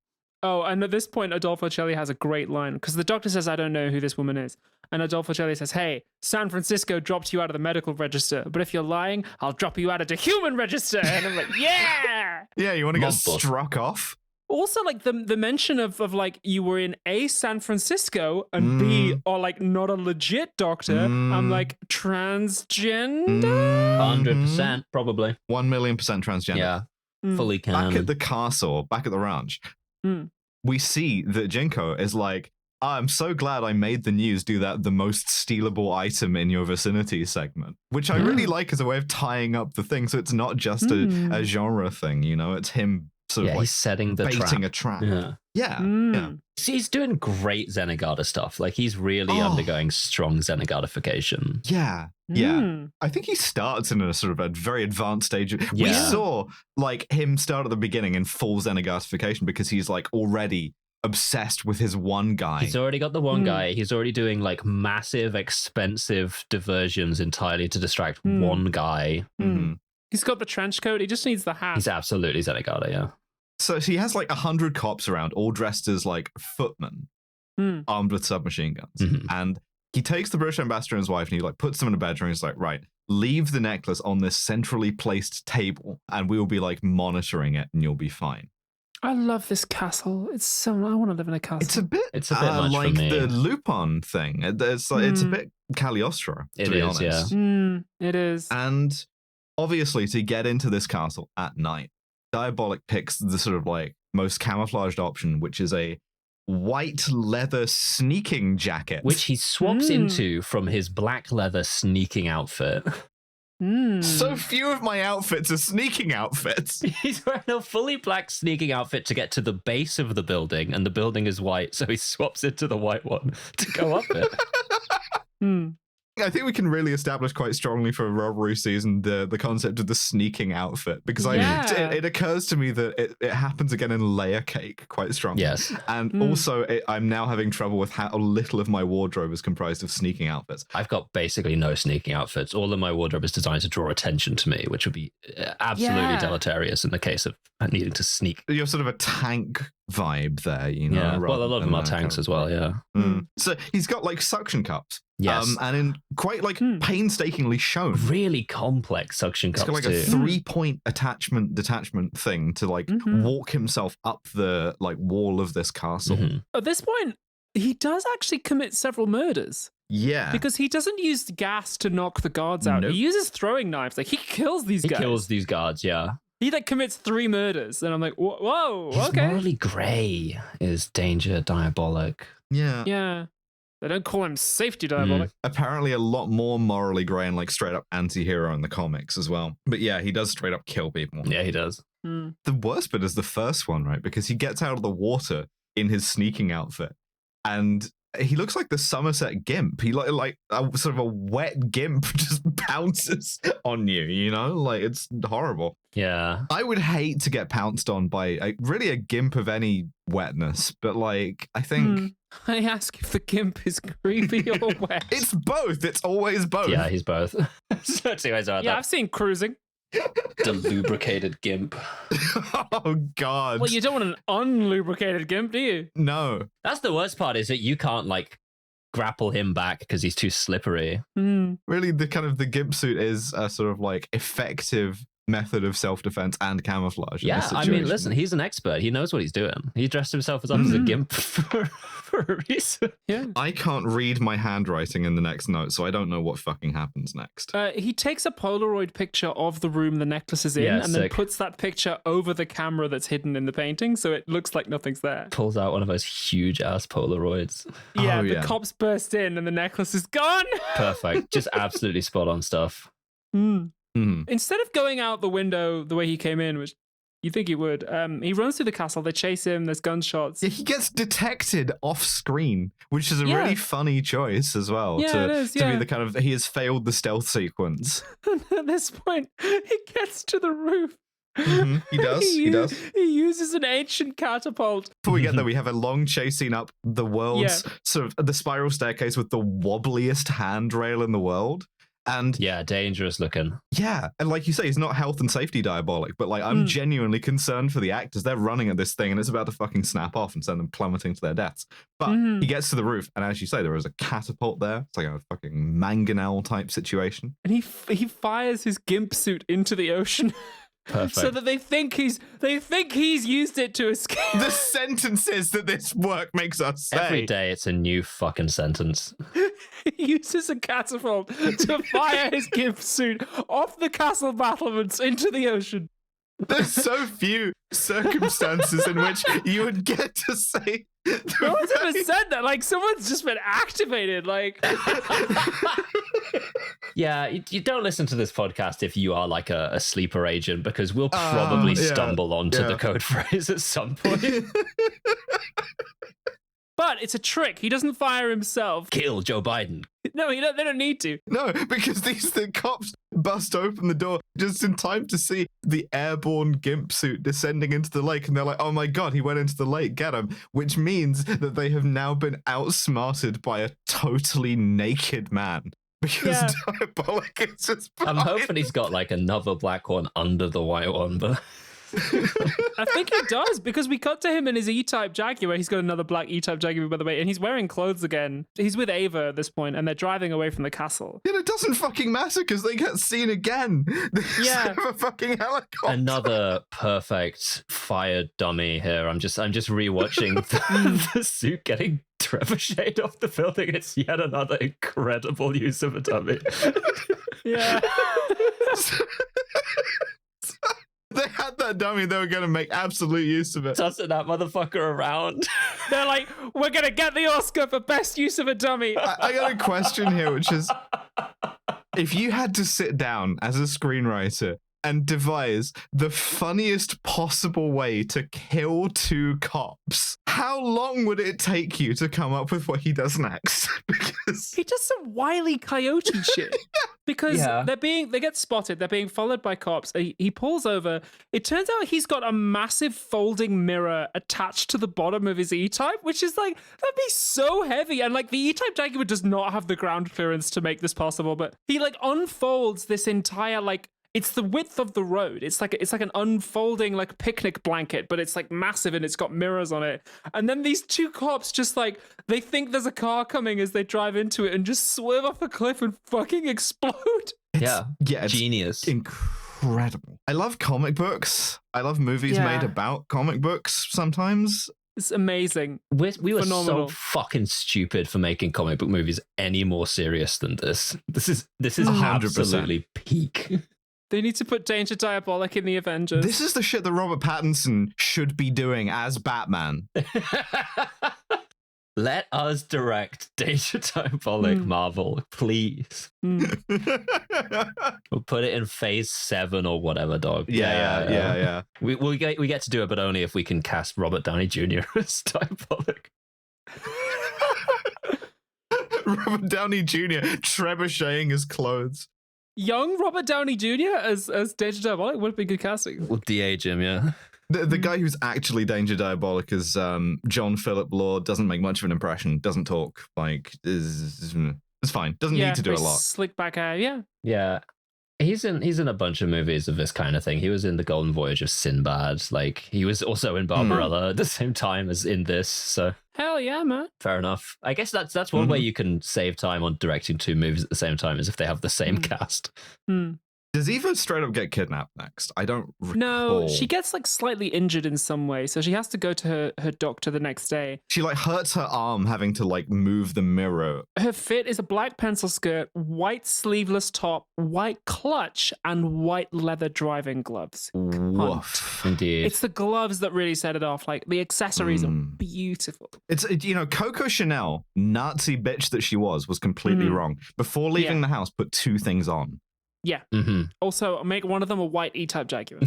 Oh, and at this point, Adolfo Celli has a great line because the doctor says, I don't know who this woman is. And Adolfo Celli says, hey, San Francisco dropped you out of the medical register, but if you're lying, I'll drop you out of the human register. And I'm like, yeah! Yeah, you want to get struck off? Also, like the mention of like you were in A, San Francisco, and B, or like not a legit doctor. I'm like, transgender? 100%, probably. 1,000,000% transgender. Yeah, fully canon. Back at the castle, back at the ranch, we see that Jinko is like, I'm so glad I made the news do that the most stealable item in your vicinity segment, which I really like as a way of tying up the thing. So it's not just a genre thing, you know, it's him sort of like he's setting the baiting trap. a trap. Yeah. Yeah. See, he's doing great Zenigata stuff. Like he's really undergoing strong Zenigatification. Yeah. I think he starts in a sort of a very advanced stage. We Yeah. saw like him start at the beginning in full Zenigatification because he's like already obsessed with his one guy. He's already got the one guy. He's already doing like massive, expensive diversions entirely to distract one guy. He's got the trench coat. He just needs the hat. He's absolutely Zenigata, yeah. So he has like 100 cops around, all dressed as like footmen, armed with submachine guns. And he takes the British ambassador and his wife and he like puts them in a bedroom. He's like, right, leave the necklace on this centrally placed table and we will be like monitoring it and you'll be fine. I love this castle. It's so. I want to live in a castle. It's a bit much like for me. the Lupin thing. It's like, it's a bit Cagliostro, to be honest. Yeah. It is. And obviously, to get into this castle at night, Diabolik picks the sort of like most camouflaged option, which is a white leather sneaking jacket. Which he swaps into from his black leather sneaking outfit. So few of my outfits are sneaking outfits. He's wearing a fully black sneaking outfit to get to the base of the building, and the building is white, so he swaps into the white one to go up it. I think we can really establish quite strongly for robbery season the concept of the sneaking outfit, because it occurs to me that it happens again in Layer Cake quite strongly. Yes. And also I'm now having trouble with how little of my wardrobe is comprised of sneaking outfits. I've got basically no sneaking outfits. All of my wardrobe is designed to draw attention to me, which would be absolutely deleterious in the case of needing to sneak. You're sort of a tank vibe there, you know? Yeah, well, a lot of them are tanks as well, yeah. So he's got like suction cups. Yes. And in quite like painstakingly shown. Really complex suction cups. It's got like a 3-point detachment thing to like walk himself up the like wall of this castle. At this point, he does actually commit several murders. Yeah. Because he doesn't use gas to knock the guards out. Nope. He uses throwing knives. Like he kills these guys. He kills these guards, yeah. He like commits 3 murders, and I'm like, whoa, He's okay. morally grey is danger Diabolik. Yeah. Yeah. They don't call him safety Diabolik. Apparently a lot more morally grey and like straight up anti-hero in the comics as well. But yeah, he does straight up kill people. Yeah, he does. The worst bit is the first one, right? Because he gets out of the water in his sneaking outfit and he looks like the Somerset Gimp. He like a sort of a wet gimp just bounces on you, you know? Like it's horrible. Yeah. I would hate to get pounced on by really a gimp of any wetness, but like I think I ask if the gimp is creepy or wet. it's both. It's always both. Yeah, he's both. So two ways about that. I've seen cruising. The lubricated gimp. Oh God. Well, you don't want an unlubricated gimp, do you? No. That's the worst part, is that you can't like grapple him back because he's too slippery. Really, the kind of the gimp suit is a sort of like effective method of self-defense and camouflage. In this Yeah, I situation. mean, listen, he's an expert. He knows what he's doing. He dressed himself as a gimp for a reason. Yeah. I can't read my handwriting in the next note, so I don't know what fucking happens next. He takes a Polaroid picture of the room the necklace is in, Yeah, and then sick. puts that picture over the camera that's hidden in the painting, so it looks like nothing's there. Pulls out one of those huge ass Polaroids. Yeah, Oh, the yeah. cops burst in, and the necklace is gone. Perfect. Just absolutely spot on stuff. Instead of going out the window the way he came in, which you think he would, he runs through the castle. They chase him. There's gunshots. Yeah, he gets detected off screen, which is a really funny choice as well. Yeah, it is, to be the kind of he has failed the stealth sequence. At this point, he gets to the roof. He does. He does. He uses an ancient catapult. Before we get there, we have a long chase scene up the world's sort of the spiral staircase with the wobbliest handrail in the world. And yeah, dangerous looking. Yeah, and like you say, he's not health and safety Diabolik, but like I'm genuinely concerned for the actors. They're running at this thing and it's about to fucking snap off and send them plummeting to their deaths. But he gets to the roof, and as you say, there is a catapult there. It's like a fucking mangonel type situation. And he fires his gimp suit into the ocean. Perfect. So that they think he's used it to escape. The sentences that this work makes us say. Every day it's a new fucking sentence. He uses a catapult to fire his gimp suit off the castle battlements into the ocean. There's so few circumstances in which you would get to say. No one's ever said that. Like, someone's just been activated. Like, Yeah, you don't listen to this podcast if you are like a sleeper agent, because we'll probably stumble onto the code phrase at some point. But it's a trick. He doesn't fire himself. Kill Joe Biden. No, they don't need to. No, because the cops bust open the door just in time to see the airborne gimp suit descending into the lake, and they're like, oh my god, he went into the lake, get him. Which means that they have now been outsmarted by a totally naked man. Because Diabolik is just I'm hoping he's got like another black one under the white one, but... I think he does, because we cut to him in his E-Type Jaguar. He's got another black E-Type Jaguar, by the way, and he's wearing clothes again. He's with Ava at this point, and they're driving away from the castle. Yeah, it doesn't fucking matter because they get seen again. Yeah, a fucking helicopter. Another perfect fired dummy here. I'm just rewatching the suit getting trebucheted off the building. It's yet another incredible use of a dummy. Yeah. They had that dummy, they were going to make absolute use of it. Tossing that motherfucker around. They're like, we're going to get the Oscar for best use of a dummy. I got a question here, which is, if you had to sit down as a screenwriter and devise the funniest possible way to kill two cops, how long would it take you to come up with what he does next? Because he does some wily coyote shit. Because they get spotted, they're being followed by cops. He pulls over. It turns out he's got a massive folding mirror attached to the bottom of his E-Type, which is like, that'd be so heavy. And like the E-Type Jaguar does not have the ground clearance to make this possible, but he like unfolds this entire like, it's the width of the road. It's like an unfolding like picnic blanket, but it's like massive and it's got mirrors on it. And then these two cops just like, they think there's a car coming as they drive into it and just swerve off a cliff and fucking explode. It's genius. Incredible. I love comic books. I love movies made about comic books sometimes. It's amazing. We were phenomenal. so fucking stupid for making comic book movies any more serious than this. This is 100% absolutely peak. They need to put Danger Diabolik in the Avengers. This is the shit that Robert Pattinson should be doing as Batman. Let us direct Danger Diabolik, Marvel, please. We'll put it in phase 7 or whatever, dog. Yeah. We get to do it, but only if we can cast Robert Downey Jr. as Diabolik. Robert Downey Jr. trebucheting his clothes. Young Robert Downey Jr. as Danger Diabolik would be good casting. We'll de-age him, yeah. The guy who's actually Danger Diabolik is John Philip Law. Doesn't make much of an impression. Doesn't talk. Like, it's fine. Doesn't need to do a lot. Slick back hair, yeah. Yeah. He's in a bunch of movies of this kind of thing. He was in The Golden Voyage of Sinbad. Like, he was also in Barbarella at the same time as in this, so... Hell yeah, man. Fair enough. I guess that's one way you can save time on directing two movies at the same time, is if they have the same cast. Does Eva straight up get kidnapped next? I don't recall. No, she gets like slightly injured in some way, so she has to go to her doctor the next day. She like hurts her arm having to like move the mirror. Her fit is a black pencil skirt, white sleeveless top, white clutch, and white leather driving gloves. Woof. Indeed. It's the gloves that really set it off. Like the accessories are beautiful. It's, Coco Chanel, Nazi bitch that she was completely wrong. Before leaving the house, put 2 things on. Yeah. Also, make one of them a white E-Type Jaguar.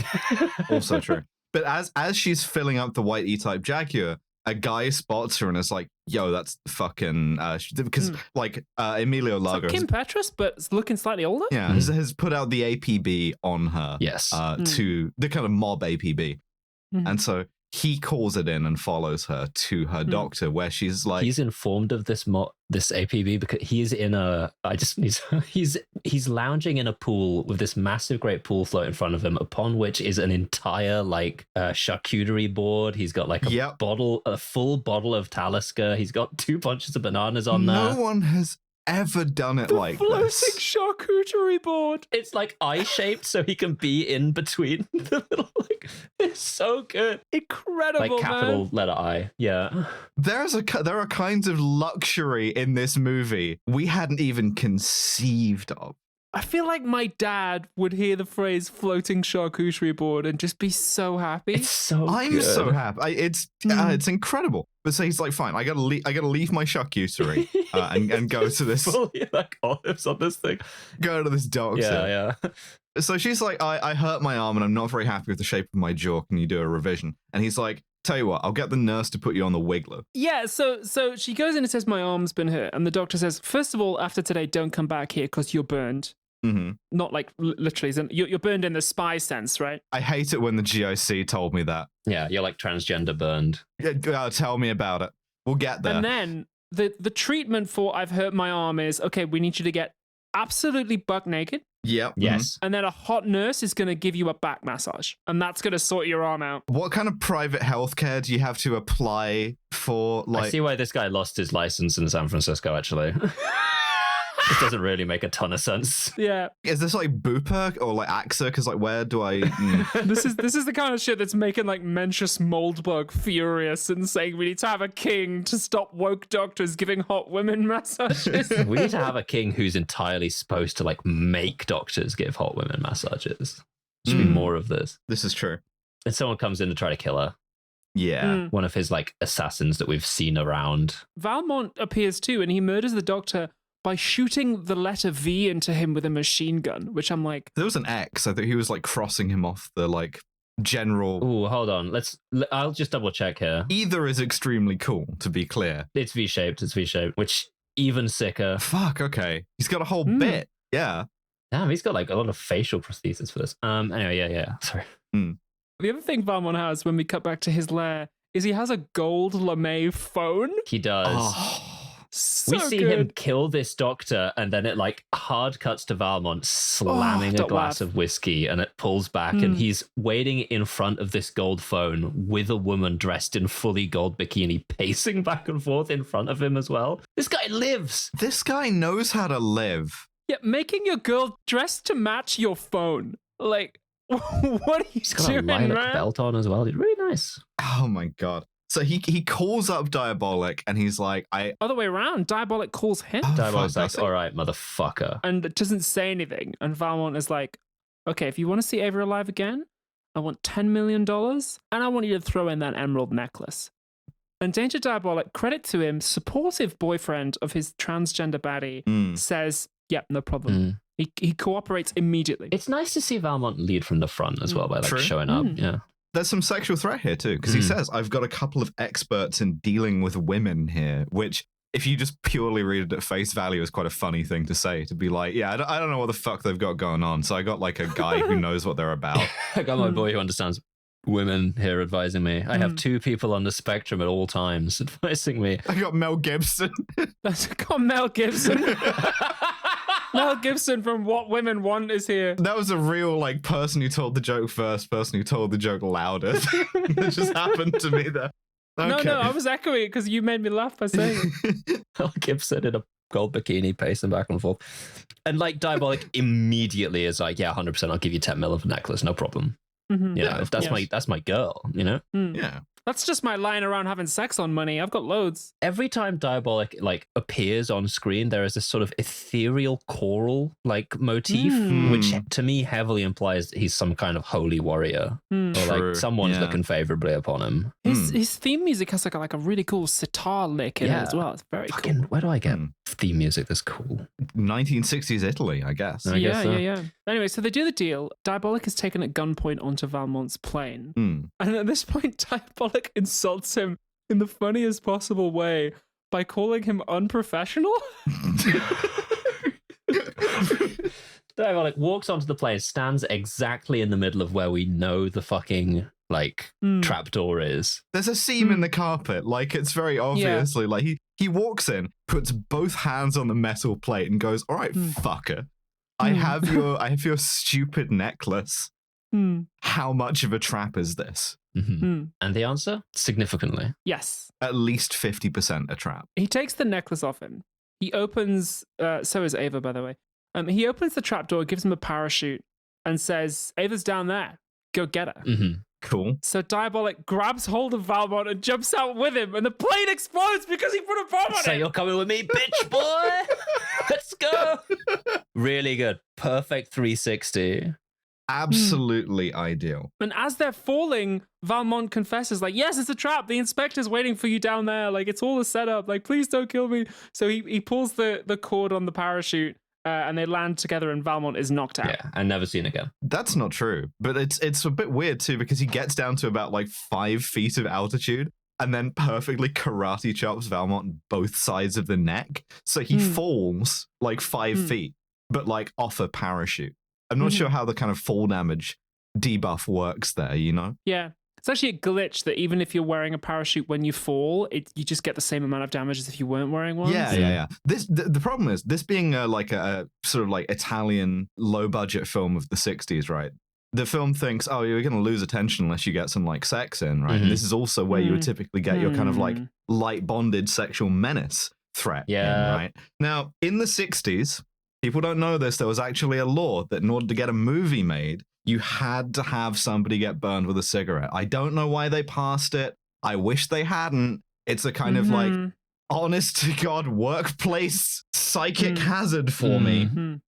Also true. But as she's filling up the white E-Type Jaguar, a guy spots her and is like, yo, that's fucking... because, Emilio Largo... Kim Petras, but it's looking slightly older? Yeah, has put out the APB on her. Yes. To the kind of mob APB. And so he calls it in and follows her to her doctor, where she's like... He's informed of this APB because he's in he's lounging in a pool with this massive great pool float in front of him, upon which is an entire charcuterie board. He's got like a full bottle of Talisker. He's got 2 bunches of bananas on there. No one has ever done it like floating this. Charcuterie board. It's like eye-shaped, so he can be in between the little, it's so good. Incredible, like capital man. letter I. Yeah. There are kinds of luxury in this movie we hadn't even conceived of. I feel like my dad would hear the phrase floating charcuterie board and just be so happy. It's so I'm good. so happy. It's incredible. But so he's like, fine, I gotta leave my charcuterie. and go to this fully like olives on this thing. Go to this doctor. Yeah. So she's like, I hurt my arm and I'm not very happy with the shape of my jaw. Can you do a revision? And he's like, tell you what, I'll get the nurse to put you on the Wiggler. Yeah, so she goes in and says, my arm's been hurt. And the doctor says, first of all, after today, don't come back here because you're burned. Mm-hmm. Not like literally, you're burned in the spy sense, right? I hate it when the GOC told me that. Yeah, you're like transgender burned. Tell me about it. We'll get there. And then the treatment for I've hurt my arm is, okay, we need you to get absolutely buck naked. Yep. Yes. And then a hot nurse is going to give you a back massage. And that's going to sort your arm out. What kind of private healthcare do you have to apply for? Like, I see why this guy lost his license in San Francisco, actually. This doesn't really make a ton of sense. Yeah. Is this like Bupa or like AXA? Because like, where do I? This is the kind of shit that's making like Mencius Moldbug furious and saying we need to have a king to stop woke doctors giving hot women massages. We need to have a king who's entirely supposed to like make doctors give hot women massages. Should be more of this. This is true. And someone comes in to try to kill her. Yeah. One of his like assassins that we've seen around. Valmont appears too, and he murders the doctor by shooting the letter V into him with a machine gun, which I'm like... There was an X. I think he was like crossing him off the like general... Ooh, hold on. I'll just double check here. Either is extremely cool, to be clear. It's V-shaped, which even sicker. Fuck, okay. He's got a whole bit. Yeah. Damn, he's got like a lot of facial prosthesis for this. Anyway, yeah. Sorry. The other thing Valmont has when we cut back to his lair is he has a gold lame phone. He does. Oh. So we see good. him kill this doctor, and then it like hard cuts to Valmont slamming a glass of whiskey, and it pulls back, and he's waiting in front of this gold phone with a woman dressed in fully gold bikini pacing back and forth in front of him as well. This guy lives. This guy knows how to live. Yeah, making your girl dressed to match your phone. Like, what are you He's got doing, a lilac man? belt on as well. He's really nice. Oh my god. So he calls up Diabolik and he's like, Other way around, Diabolik calls him. Diabolik's like, all right, motherfucker. And it doesn't say anything. And Valmont is like, okay, if you want to see Ava alive again, I want $10 million and I want you to throw in that emerald necklace. And Danger Diabolik, credit to him, supportive boyfriend of his transgender baddie, says, yep, no problem. He cooperates immediately. It's nice to see Valmont lead from the front as well by like showing up. Yeah. There's some sexual threat here too, because he says, I've got a couple of experts in dealing with women here, which if you just purely read it at face value is quite a funny thing to say, to be like, yeah, I don't know what the fuck they've got going on. So I got like a guy who knows what they're about. I got my boy who understands women here advising me. I have two people on the spectrum at all times advising me. I got Mel Gibson. That's got Mel Gibson. Mel Gibson from What Women Want is here. That was a real like person who told the joke first, person who told the joke loudest. It just happened to me there. Okay. No, I was echoing it because you made me laugh by saying it. Mel Gibson in a gold bikini pacing back and forth. And like Diabolik immediately is like, yeah, 100%, I'll give you 10 mil of a necklace, no problem. Mm-hmm. You know, if that's my girl, you know? Yeah. That's just my lying around having sex on money. I've got loads. Every time Diabolik like appears on screen, there is this sort of ethereal choral like motif, which to me heavily implies that he's some kind of holy warrior, or like someone's looking favorably upon him. His theme music has like a really cool sitar lick in it as well. It's very cool. Where do I get theme music that's cool? 1960s Italy, I guess. Yeah. Anyway, so they do the deal. Diabolik is taken at gunpoint onto Valmont's plane. And at this point, Diabolik insults him in the funniest possible way by calling him unprofessional. Diabolik walks onto the plane, stands exactly in the middle of where we know the fucking like trapdoor is. There's a seam in the carpet, like it's very obviously like he walks in, puts both hands on the metal plate and goes, all right, fucker, I have your stupid necklace. How much of a trap is this? And the answer? Significantly. Yes. At least 50% a trap. He takes the necklace off him. He opens, so is Ava, by the way. He opens the trapdoor, gives him a parachute, and says, Ava's down there. Go get her. Cool. So Diabolik grabs hold of Valmont and jumps out with him, and the plane explodes because he put a bomb on it. So you're coming with me, bitch boy? Let's go. Really good. Perfect 360. Absolutely ideal. And as they're falling, Valmont confesses, like, yes, it's a trap. The inspector's waiting for you down there. Like, it's all a setup. Like, please don't kill me. So he pulls the cord on the parachute and they land together and Valmont is knocked out. Yeah, and never seen again. That's not true. But it's a bit weird too, because he gets down to about like 5 feet of altitude and then perfectly karate chops Valmont on both sides of the neck. So he falls like 5 feet, but like off a parachute. I'm not sure how the kind of fall damage debuff works there, you know? Yeah. It's actually a glitch that even if you're wearing a parachute when you fall, you just get the same amount of damage as if you weren't wearing one. Yeah. The problem is, this being like a sort of like Italian low budget film of the 60s, right? The film thinks, oh, you're going to lose attention unless you get some like sex in, right? And this is also where you would typically get your kind of like light bonded sexual menace threat in, right? Now, in the 60s, people don't know this, there was actually a law that in order to get a movie made, you had to have somebody get burned with a cigarette. I don't know why they passed it. I wish they hadn't. It's a kind of like honest to God workplace psychic hazard for me.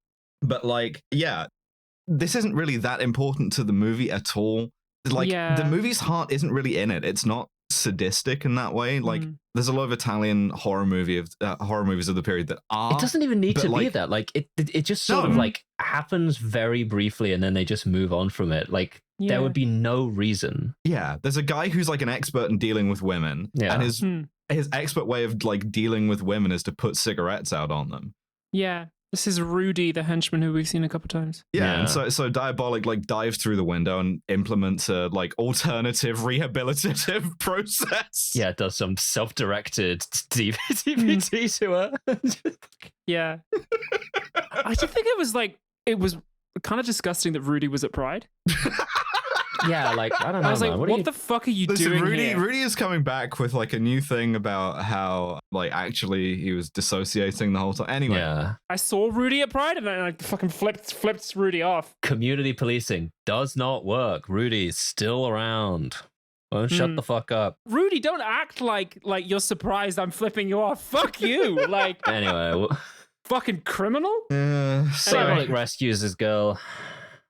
But like, yeah, this isn't really that important to the movie at all. Like, the movie's heart isn't really in it. It's not sadistic in that way. Like, there's a lot of Italian horror movies of the period that are. It doesn't even need to be that. Like, it just sort of like happens very briefly, and then they just move on from it. Like, there would be no reason. Yeah, there's a guy who's like an expert in dealing with women, and his expert way of like dealing with women is to put cigarettes out on them. Yeah. This is Rudy, the henchman who we've seen a couple times. Yeah, and so Diabolik like dives through the window and implements a like alternative rehabilitative process. Yeah, it does some self-directed DVD to her. Yeah. I do think it was kind of disgusting that Rudy was at Pride. Yeah, like, I don't know. I was like, what the fuck are you doing here? Rudy is coming back with like a new thing about how like actually he was dissociating the whole time. Anyway. Yeah. I saw Rudy at Pride and then I fucking flipped Rudy off. Community policing does not work. Rudy's still around. Won't shut the fuck up. Rudy, don't act like you're surprised I'm flipping you off. Fuck you. Like, anyway. Fucking criminal? Diabolik rescues his girl.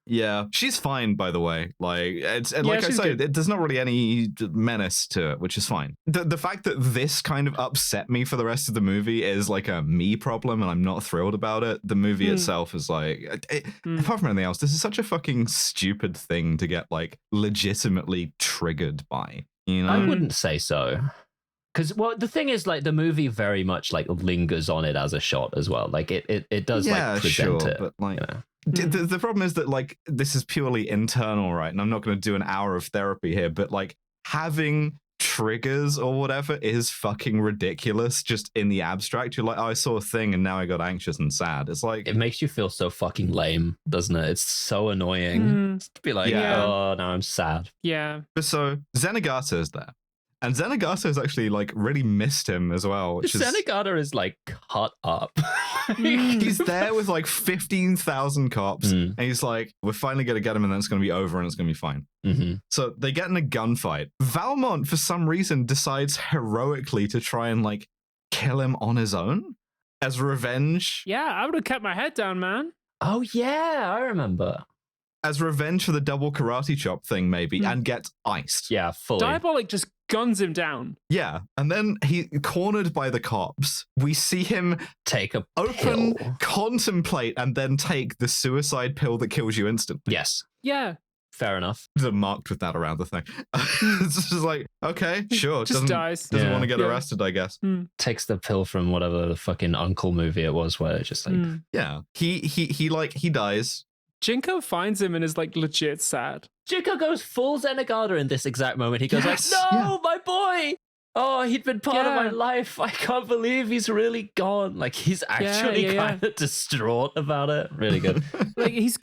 Yeah, she's fine, by the way. Like, it's and like I say, there's not really any menace to it, which is fine. The fact that this kind of upset me for the rest of the movie is like a me problem, and I'm not thrilled about it. The movie itself is like, apart from anything else, this is such a fucking stupid thing to get like legitimately triggered by. You know, I wouldn't say so. Because, well, the thing is, like, the movie very much like lingers on it as a shot as well. Like, it does like present it, but like. You know? The problem is that like this is purely internal, right? And I'm not going to do an hour of therapy here, but like having triggers or whatever is fucking ridiculous just in the abstract. You're like, oh, I saw a thing and now I got anxious and sad. It's like, it makes you feel so fucking lame, doesn't it? It's so annoying to be like, oh, now I'm sad. Yeah. So Zenigata is there. And Zenigata has actually like really missed him as well. Zenigata is like cut up. He's there with like 15,000 cops, and he's like, "We're finally gonna get him, and then it's gonna be over, and it's gonna be fine." So they get in a gunfight. Valmont, for some reason, decides heroically to try and like kill him on his own as revenge. Yeah, I would have kept my head down, man. Oh yeah, I remember. As revenge for the double karate chop thing, maybe, and gets iced. Yeah, fully. Diabolik just guns him down. Yeah, and then he cornered by the cops. We see him take a open, pill. Contemplate, and then take the suicide pill that kills you instantly. Yes. Yeah. Fair enough. There's a marked with that around the thing. It's just like, okay, sure. Just dies. Doesn't want to get arrested, I guess. Takes the pill from whatever the fucking Uncle movie it was, where it's just like, yeah, he dies. Jinko finds him and is like legit sad. Jinko goes full Zenigata in this exact moment. He goes like, no, my boy. Oh, he'd been part of my life. I can't believe he's really gone. Like, he's actually kind of distraught about it. Really good. Like, he's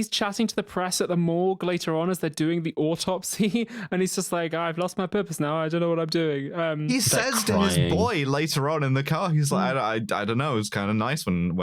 chatting to the press at the morgue later on as they're doing the autopsy, and he's just like, I've lost my purpose now. I don't know what I'm doing. He says to his boy later on in the car, he's like, I don't know. It was kind of nice when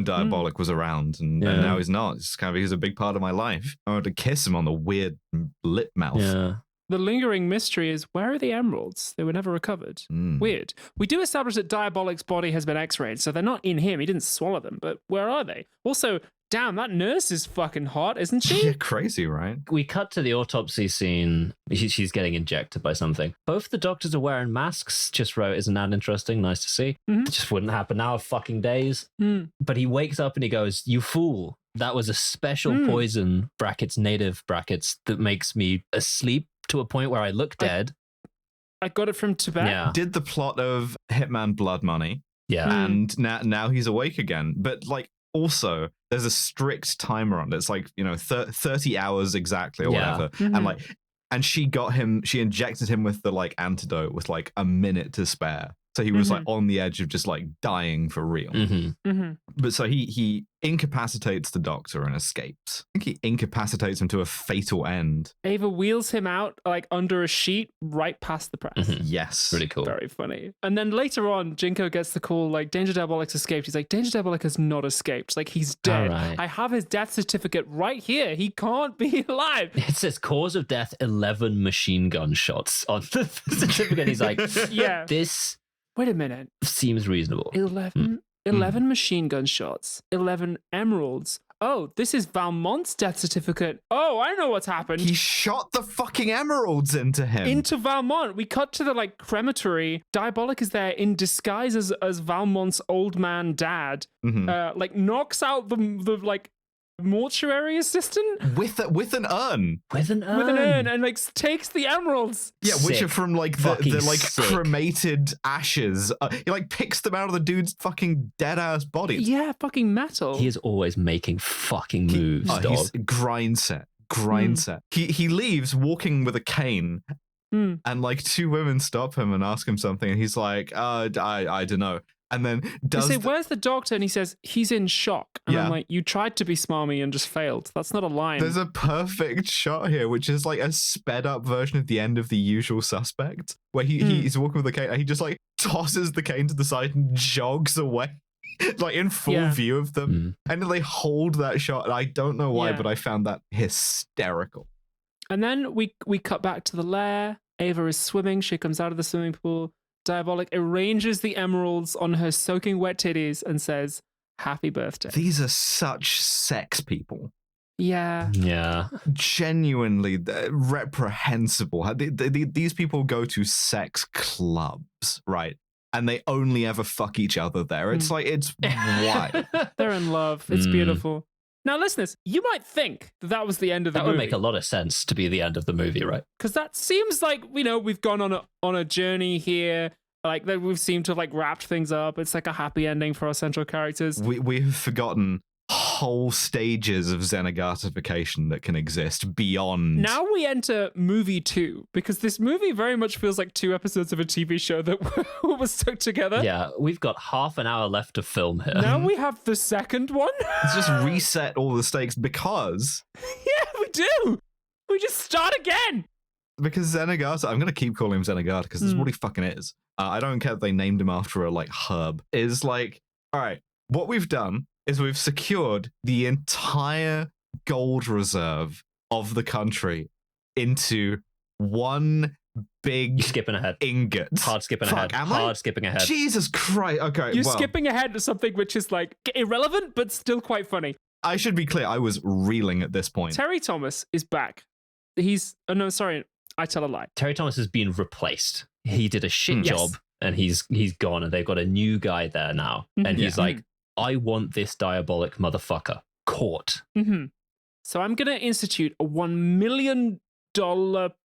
Diabolik was around, and now he's not. It's kind of, he's a big part of my life. I want to kiss him on the weird lip mouth. Yeah. The lingering mystery is, where are the emeralds? They were never recovered. Weird. We do establish that Diabolik's body has been x-rayed, so they're not in him. He didn't swallow them, but where are they? Also, damn, that nurse is fucking hot, isn't she? Yeah, crazy, right? We cut to the autopsy scene. She's getting injected by something. Both the doctors are wearing masks. Just wrote, isn't that interesting? Nice to see. It just wouldn't happen now, fucking days. But he wakes up and he goes, you fool. That was a special poison, brackets, native brackets, that makes me asleep to a point where I look dead. I got it from Tibet. Yeah. Did the plot of Hitman Blood Money. Yeah. And now he's awake again. But like, also, there's a strict timer on it. It's like, 30 hours exactly or whatever. And she injected him with the like antidote with like a minute to spare. So he was like on the edge of just like dying for real. But so he incapacitates the doctor and escapes. I think he incapacitates him to a fatal end. Ava wheels him out like under a sheet right past the press. Yes. Really cool. Very funny. And then later on, Jinko gets the call like, Danger Diabolik's escaped. He's like, Danger Diabolik has not escaped. Like, he's dead. Right. I have his death certificate right here. He can't be alive. It says cause of death, 11 machine gun shots on the certificate. He's like, Yeah. This Wait a minute. seems reasonable. 11 machine gun shots, 11 emeralds. Oh, this is Valmont's death certificate. Oh, I know what's happened. He shot the fucking emeralds into him. Into Valmont. We cut to the like crematory. Diabolik is there in disguise as Valmont's old man dad. Like knocks out the like mortuary assistant with an urn. With an urn. And like takes the emeralds. Yeah, which Sick. are from like the like sick. cremated ashes. He like picks them out of the dude's fucking dead ass body. Yeah, fucking metal. He is always making fucking moves, dog. He's grind set. He leaves walking with a cane. And like two women stop him and ask him something, and he's like, I don't know. And then they say, where's the doctor? And he says, he's in shock. And I'm like, you tried to be smarmy and just failed. That's not a line. There's a perfect shot here, which is like a sped up version of the end of The Usual Suspect, where he's walking with the cane and he just like tosses the cane to the side and jogs away. Like in full view of them. And then they hold that shot. And I don't know why, but I found that hysterical. And then we cut back to the lair. Ava is swimming. She comes out of the swimming pool. Diabolik arranges the emeralds on her soaking wet titties and says, happy birthday. These are such sex people. Yeah. Yeah. Genuinely reprehensible. These people go to sex clubs, right? And they only ever fuck each other there. It's like, it's why? They're in love. It's beautiful. Now, listeners, you might think that was the end of the movie. That would make a lot of sense to be the end of the movie, right? Because that seems like, we've gone on a journey here. Like, that we've seemed to have, like, wrapped things up. It's like a happy ending for our central characters. We have forgotten whole stages of Zenigatification that can exist beyond. Now we enter movie 2, because this movie very much feels like 2 episodes of a TV show that were stuck together. Yeah, we've got half an hour left to film here. Now we have the second one. Let's just reset all the stakes because... Yeah, we do. We just start again. Because Zenigata, I'm going to keep calling him Zenigata because this is what he fucking is. I don't care if they named him after a like herb. Is like, all right, what we've done is we've secured the entire gold reserve of the country into one big You're skipping ahead. ingot. Hard skipping ahead. Skipping ahead. Jesus Christ. Okay, You're skipping ahead to something which is like irrelevant, but still quite funny. I should be clear. I was reeling at this point. Terry Thomas is back. No, sorry. I tell a lie. Terry Thomas has been replaced. He did a shit job and he's gone, and they've got a new guy there now. And he's like, I want this Diabolik motherfucker caught. So I'm going to institute a $1 million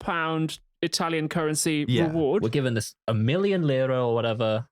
pound Italian currency reward. We're giving this $1 million lira or whatever.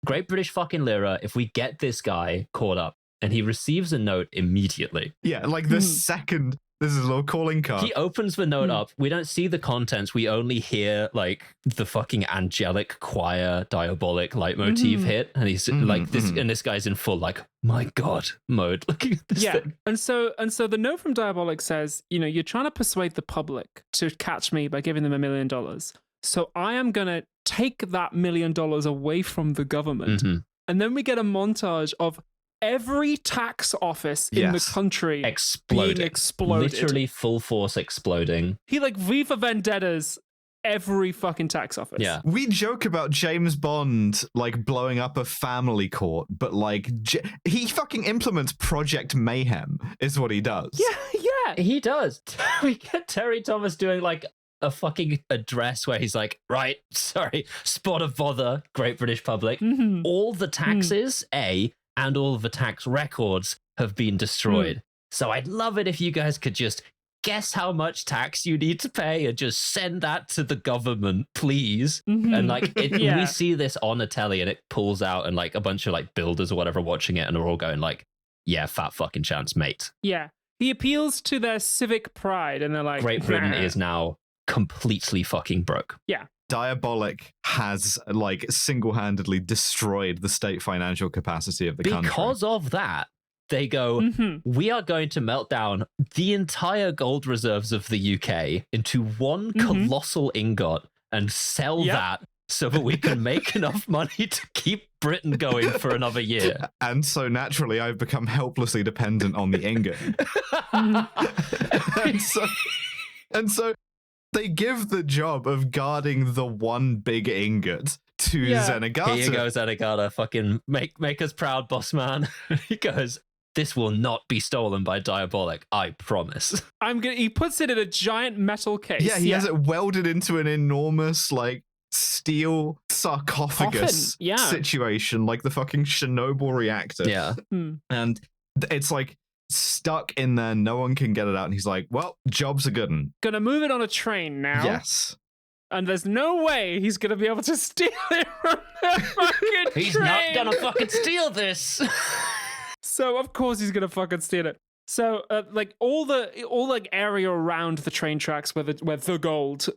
Great British fucking lira if we get this guy caught up. And he receives a note immediately. Yeah, like the second... This is a little calling card. He opens the note up. We don't see the contents. We only hear like the fucking angelic choir Diabolik leitmotif hit. And he's like this, and this guy's in full like, my God mode looking at this thing. And so the note from Diabolik says, you're trying to persuade the public to catch me by giving them $1 million. So I am going to take that $1 million away from the government. And then we get a montage of every tax office in the country being exploded. Literally full force exploding. He like Viva Vendettas every fucking tax office. Yeah. We joke about James Bond like blowing up a family court, but like he fucking implements Project Mayhem is what he does. Yeah. He does. We get Terry Thomas doing like a fucking address where he's like, right, sorry, spot of bother, great British public. All the taxes, and all the tax records have been destroyed. So I'd love it if you guys could just guess how much tax you need to pay and just send that to the government, please. And like we see this on a telly and it pulls out and like a bunch of like builders or whatever watching it and are all going like, yeah, fat fucking chance, mate. Yeah. He appeals to their civic pride and they're like, Great Britain is now completely fucking broke. Yeah. Diabolik has like single-handedly destroyed the state financial capacity of the country. Because of that, they go, we are going to melt down the entire gold reserves of the UK into one colossal ingot and sell that so that we can make enough money to keep Britain going for another year. And so naturally, I've become helplessly dependent on the ingot. and so they give the job of guarding the one big ingot to Zenigata. Here you go, Zenigata. Fucking make us proud, boss man. He goes, this will not be stolen by Diabolik, I promise. He puts it in a giant metal case. Yeah, he has it welded into an enormous, like, steel sarcophagus situation, like the fucking Chernobyl reactor. Yeah. And it's like stuck in there, no one can get it out, and he's like, well, job's a good one. Gonna move it on a train now. Yes. And there's no way he's gonna be able to steal it from the fucking train. He's not gonna fucking steal this. So of course he's gonna fucking steal it. So like all like area around the train tracks where the gold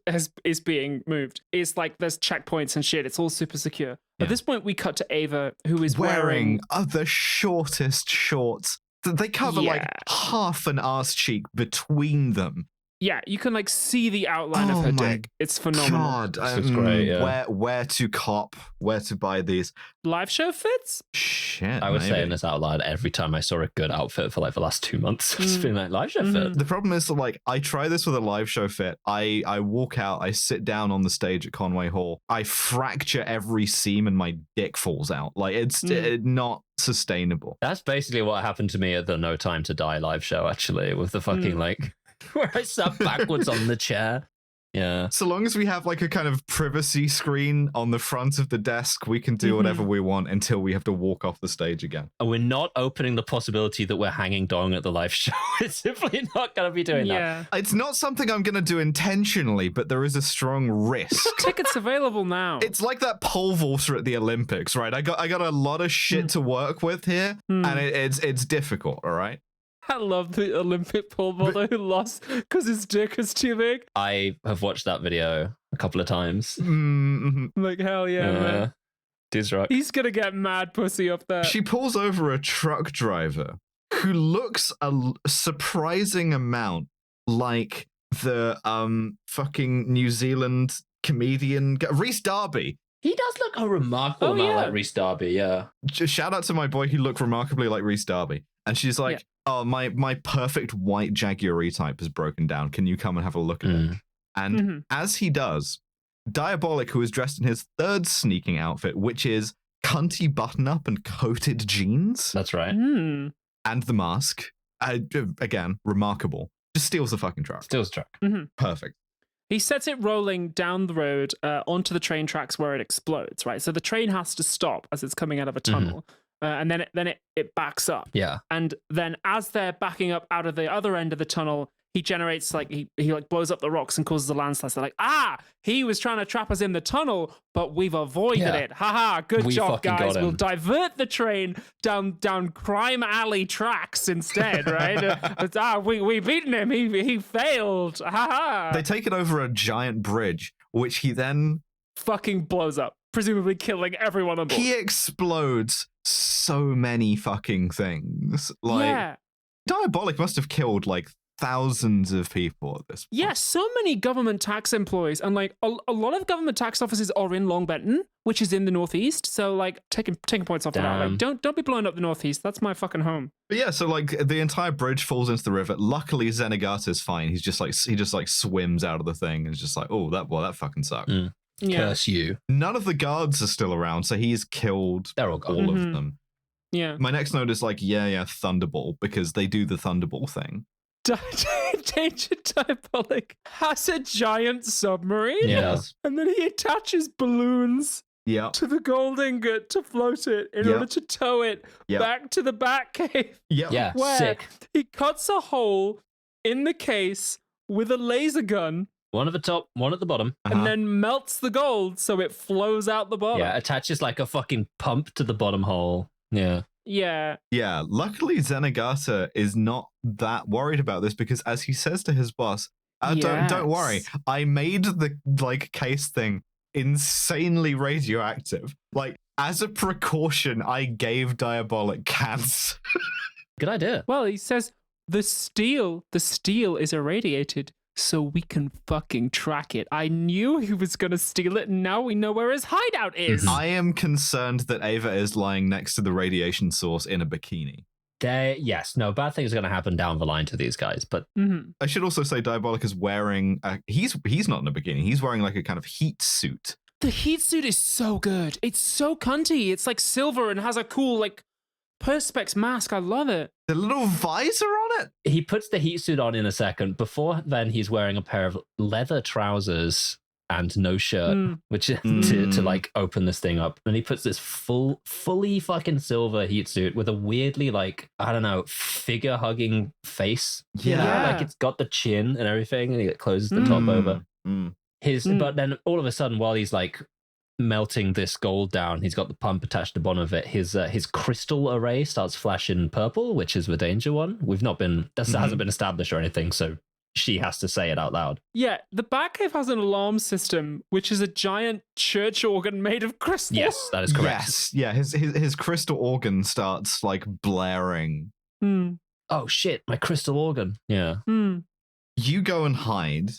is being moved is like there's checkpoints and shit. It's all super secure. At this point we cut to Ava, who is wearing the shortest shorts. They cover like half an arse cheek between them. Yeah, you can like see the outline of her dick. It's phenomenal. God, this is great. Yeah. Where to cop? Where to buy these? Live show fits? Shit, I was saying this out loud every time I saw a good outfit for like the last 2 months. It's been like live show fit. The problem is that like I try this with a live show fit. I walk out, I sit down on the stage at Conway Hall, I fracture every seam and my dick falls out. Like it's not sustainable. That's basically what happened to me at the No Time to Die live show, actually, with the fucking like where I sat backwards on the chair. Yeah. So long as we have like a kind of privacy screen on the front of the desk, we can do whatever we want until we have to walk off the stage again. And we're not opening the possibility that we're hanging dong at the live show. It's simply not going to be doing that. It's not something I'm going to do intentionally, but there is a strong risk. Tickets available now. It's like that pole vaulter at the Olympics, right? I got a lot of shit to work with here, and it's difficult, all right? I love the Olympic pole vaulter who lost because his dick was too big. I have watched that video a couple of times. Like, hell yeah, man. Dude's rock. He's gonna get mad pussy up there. She pulls over a truck driver who looks a surprising amount like the fucking New Zealand comedian Rhys Darby. He does look a remarkable amount like Rhys Darby, yeah. Just shout out to my boy who looked remarkably like Rhys Darby. And she's like, oh, my perfect white Jaguar E-Type is broken down. Can you come and have a look at it? And as he does, Diabolik, who is dressed in his third sneaking outfit, which is cunty button-up and coated jeans. That's right. And the mask. Again, remarkable. Just steals the fucking truck. Steals the truck. Perfect. He sets it rolling down the road onto the train tracks where it explodes, right? So the train has to stop as it's coming out of a tunnel. And then it backs up. Yeah. And then as they're backing up out of the other end of the tunnel, he generates like he like blows up the rocks and causes a landslide. So like, he was trying to trap us in the tunnel, but we've avoided it. Haha, good job, guys. We'll divert the train down crime alley tracks instead, right? We beaten him. He failed. Haha. They take it over a giant bridge, which he then fucking blows up, presumably killing everyone on board. He explodes so many fucking things. Like Diabolik must have killed like thousands of people at this point. Yeah, so many government tax employees, and like a lot of government tax offices are in Long Benton, which is in the northeast. So like taking points off of that. Like don't be blowing up the northeast. That's my fucking home. But yeah, so like the entire bridge falls into the river. Luckily, Zenigata's fine. He just like swims out of the thing and is just like, oh, that fucking sucked. Curse you. None of the guards are still around, so he's killed They're all gone. all of them. Yeah. My next note is like, yeah, Thunderball, because they do the Thunderball thing. Danger Diabolik has a giant submarine. Yes. And then he attaches balloons to the gold ingot to float it in order to tow it back to the Batcave. Yeah, where sick. He cuts a hole in the case with a laser gun. One at the top, one at the bottom. And then melts the gold so it flows out the bottom. Yeah, attaches like a fucking pump to the bottom hole. Yeah. Yeah. Yeah, luckily Zenigata is not that worried about this because as he says to his boss, don't worry, I made the like case thing insanely radioactive. Like, as a precaution, I gave Diabolik cancer. Good idea. Well, he says the steel is irradiated, so we can fucking track it. I knew he was going to steal it, and now we know where his hideout is. I am concerned that Ava is lying next to the radiation source in a bikini. Yes, no, bad things are going to happen down the line to these guys, but... I should also say Diabolik is wearing... he's not in a bikini. He's wearing like a kind of heat suit. The heat suit is so good. It's so cunty. It's like silver and has a cool like perspex mask. I love it. The little visor on it. He puts the heat suit on in a second. Before then, he's wearing a pair of leather trousers and no shirt, which is to like open this thing up. And he puts this fully fucking silver heat suit with a weirdly like, I don't know, figure hugging face. Yeah. Like it's got the chin and everything, and he closes the top over. But then all of a sudden, while he's like melting this gold down, he's got the pump attached to the bottom of it. His crystal array starts flashing purple, which is the danger one. That hasn't been established or anything, so she has to say it out loud. Yeah, the Batcave has an alarm system, which is a giant church organ made of crystal. Yes, that is correct. Yes, yeah, his crystal organ starts like blaring. Oh shit, my crystal organ. Yeah. You go and hide,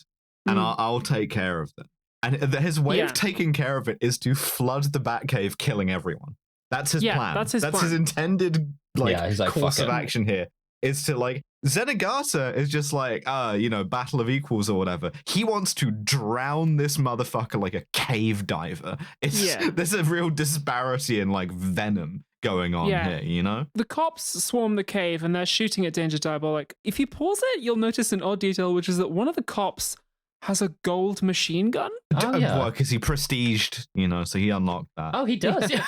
and I'll take care of them. And his way of taking care of it is to flood the Batcave, killing everyone. That's his plan. That's his plan. His intended like course of it. action here. Is to like Zenigata is just like battle of equals or whatever. He wants to drown this motherfucker like a cave diver. There's a real disparity in like venom going on here, you know? The cops swarm the cave and they're shooting at Danger Diabolik. If you pause it, you'll notice an odd detail, which is that one of the cops has a gold machine gun. Well, because he prestiged, so he unlocked that. Oh, he does. Yeah.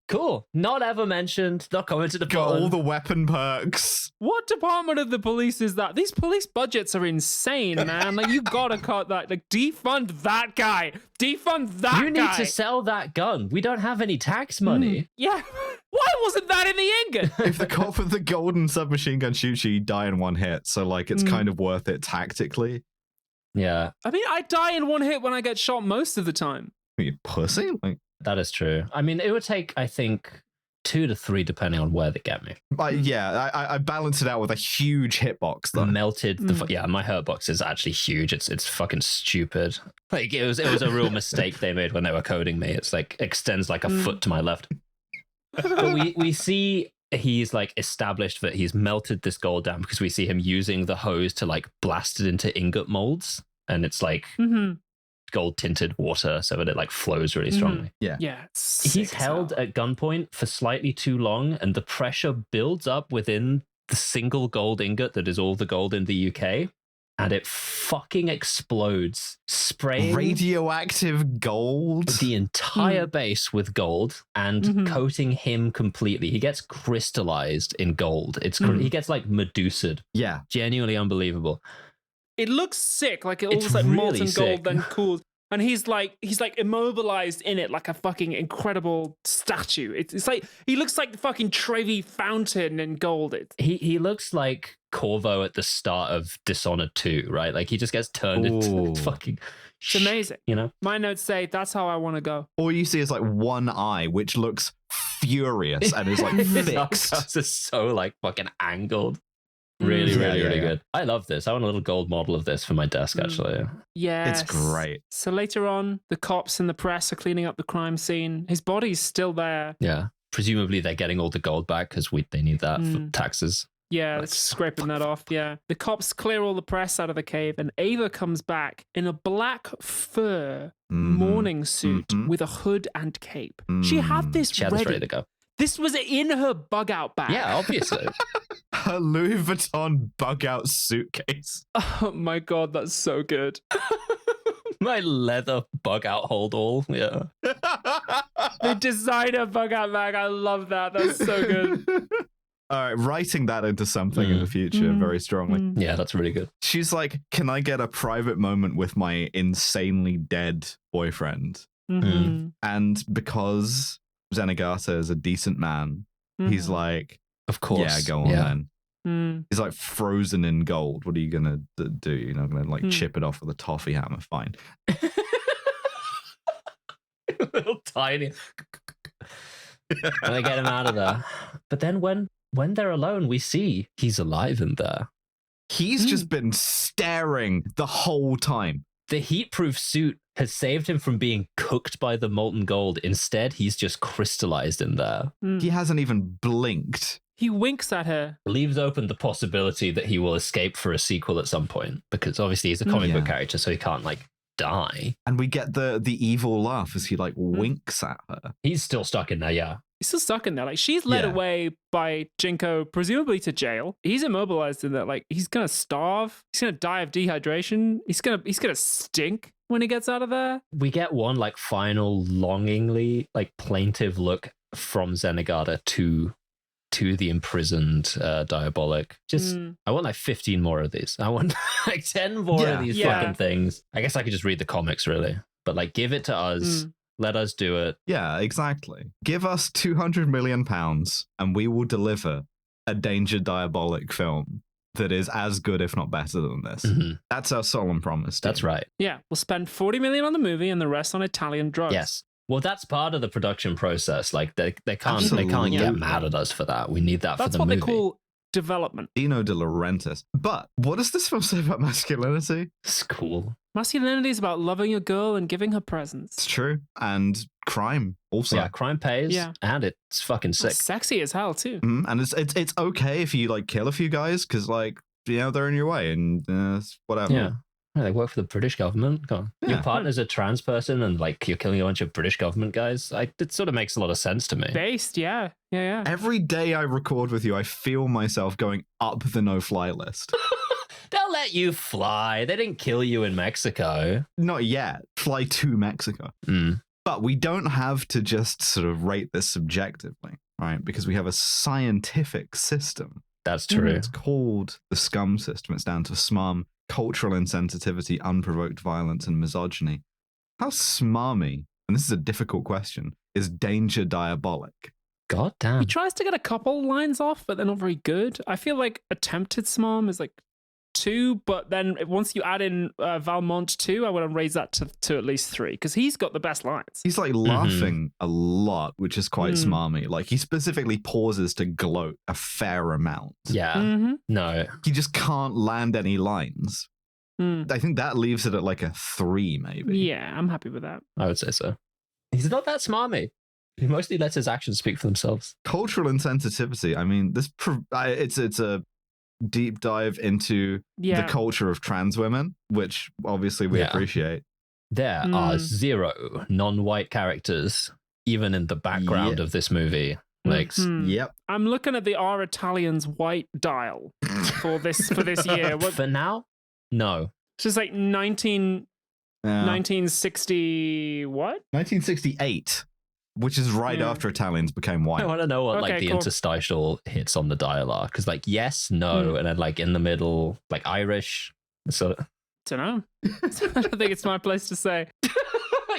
Cool. Not ever mentioned. Not commented upon. Got all the weapon perks. What department of the police is that? These police budgets are insane, man. Like, you gotta cut that. Like, defund that guy. Defund that guy. You need to sell that gun. We don't have any tax money. Yeah. Why wasn't that in the ingot? If the cop with the golden submachine gun shoots you die in one hit. So, like, it's kind of worth it tactically. Yeah. I mean, I die in one hit when I get shot most of the time. Are you pussy? Like, that is true. I mean, it would take, I think, 2 to 3 depending on where they get me. I balance it out with a huge hitbox though. Melted my hurt box is actually huge. It's fucking stupid. Like it was a real mistake they made when they were coding me. It's like extends like a foot to my left. But we see he's like established that he's melted this gold down because we see him using the hose to like blast it into ingot molds, and it's like gold tinted water so that it like flows really strongly. He's held at gunpoint for slightly too long, and the pressure builds up within the single gold ingot that is all the gold in the UK, and it fucking explodes, spraying radioactive gold the entire base with gold and coating him completely. He gets crystallized in gold. He gets like Medusa'd. Yeah, genuinely unbelievable. It looks sick, like it almost like really molten sick. gold, then cools, and he's like immobilized in it like a fucking incredible statue. It's like he looks like the fucking Trevi fountain in gold. He looks like Corvo at the start of Dishonored 2, right? Like he just gets turned into fucking. It's amazing. My notes say that's how I want to go. All you see is like one eye, which looks furious and is like fixed. It's so like fucking angled. Really, Yeah, really, yeah, really yeah. good. I love this. I want a little gold model of this for my desk, actually. Yes. It's great. So later on, the cops and the press are cleaning up the crime scene. His body's still there. Yeah. Presumably they're getting all the gold back because they need that for taxes. Yeah, Like, it's scraping that off. Yeah. The cops clear all the press out of the cave, and Ava comes back in a black fur morning suit with a hood and cape. She had this She had this ready to go. This was in her bug out bag. Yeah, obviously. Her Louis Vuitton bug out suitcase. Oh my God, that's so good. My leather bug out hold all. Yeah. The designer bug out bag. I love that. That's so good. All right, writing that into something in the future very strongly. Yeah, that's really good. She's like, can I get a private moment with my insanely dead boyfriend? And because Zenigata is a decent man, he's like, of course. Yeah, go on then. He's like frozen in gold. What are you gonna do? You're not gonna like chip it off with a toffee hammer? Fine. Little tiny. And I get him out of there. But then when they're alone, we see he's alive in there. He's just been staring the whole time. The heat-proof suit has saved him from being cooked by the molten gold. Instead, he's just crystallized in there. He hasn't even blinked. He winks at her. Leaves open the possibility that he will escape for a sequel at some point, because obviously he's a comic book character, so he can't like die. And we get the evil laugh as he like winks at her. He's still stuck in there, yeah. He's still stuck in there. Like, she's led away by Jinko, presumably to jail. He's immobilized in that. Like, he's gonna starve. He's gonna die of dehydration. He's gonna stink when he gets out of there. We get one like final longingly like plaintive look from Zenigata to the imprisoned Diabolik. Just I want like 15 more of these. I want like 10 more of these fucking things. I guess I could just read the comics really, but like give it to us. Let us do it. Yeah, exactly. Give us £200 million and we will deliver a Danger Diabolik film that is as good, if not better than this. That's our solemn promise. That's right. Yeah, we'll spend 40 million on the movie and the rest on Italian drugs. Yes. Well, that's part of the production process. Like they can't get mad at us for that. We need that for the movie. That's what they call development. Dino De Laurentiis. But what does this film say about masculinity? It's cool. Masculinity is about loving a girl and giving her presents. It's true. And crime also. Yeah, crime pays. Yeah. And it's fucking sick. It's sexy as hell too. And it's okay if you like kill a few guys because like they're in your way and whatever. Yeah. They work for the British government. Go on. Your partner's a trans person and like you're killing a bunch of British government guys. It sort of makes a lot of sense to me. Based, yeah. Every day I record with you, I feel myself going up the no-fly list. They'll let you fly. They didn't kill you in Mexico. Not yet. Fly to Mexico. But we don't have to just sort of rate this subjectively, right? Because we have a scientific system. That's true. It's called the SCUM system. It's down to SMUM, cultural insensitivity, unprovoked violence, and misogyny. How smarmy, and this is a difficult question, is Danger Diabolik? God damn. He tries to get a couple lines off, but they're not very good. I feel like attempted smarm is like 2, but then once you add in Valmont 2, I want to raise that to at least 3 because he's got the best lines. He's like laughing a lot, which is quite smarmy. Like he specifically pauses to gloat a fair amount. Yeah. No. He just can't land any lines. I think that leaves it at like a 3 maybe. Yeah, I'm happy with that. I would say so. He's not that smarmy. He mostly lets his actions speak for themselves. Cultural insensitivity. I mean, it's a deep dive into the culture of trans women, which obviously we appreciate. There are 0 non-white characters, even in the background of this movie. Like, yep. I'm looking at the R Italians white dial for this year. For now, no. It's just like 1960 what? 1968. Which is right after Italians became white. I want to know what like the interstitial hits on the dial are. Because like yes, no, and then like in the middle, like Irish. So don't know. I don't think it's my place to say.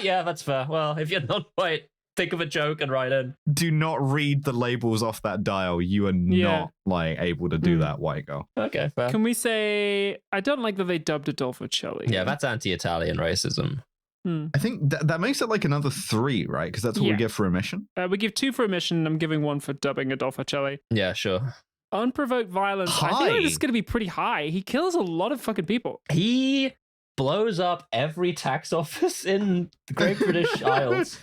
Yeah, that's fair. Well, if you're not white, think of a joke and write in. Do not read the labels off that dial. You are not like able to do that, white girl. Okay, fair. Can we say I don't like that they dubbed Adolfo Celli? Yeah, that's anti-Italian racism. I think that makes it like another 3, right? Because that's what we give for omission. We give 2 for omission. I'm giving 1 for dubbing Adolfo Celli. Yeah, sure. unprovoked violence. I feel like this is going to be pretty high. He kills a lot of fucking people. He blows up every tax office in the Great British Isles,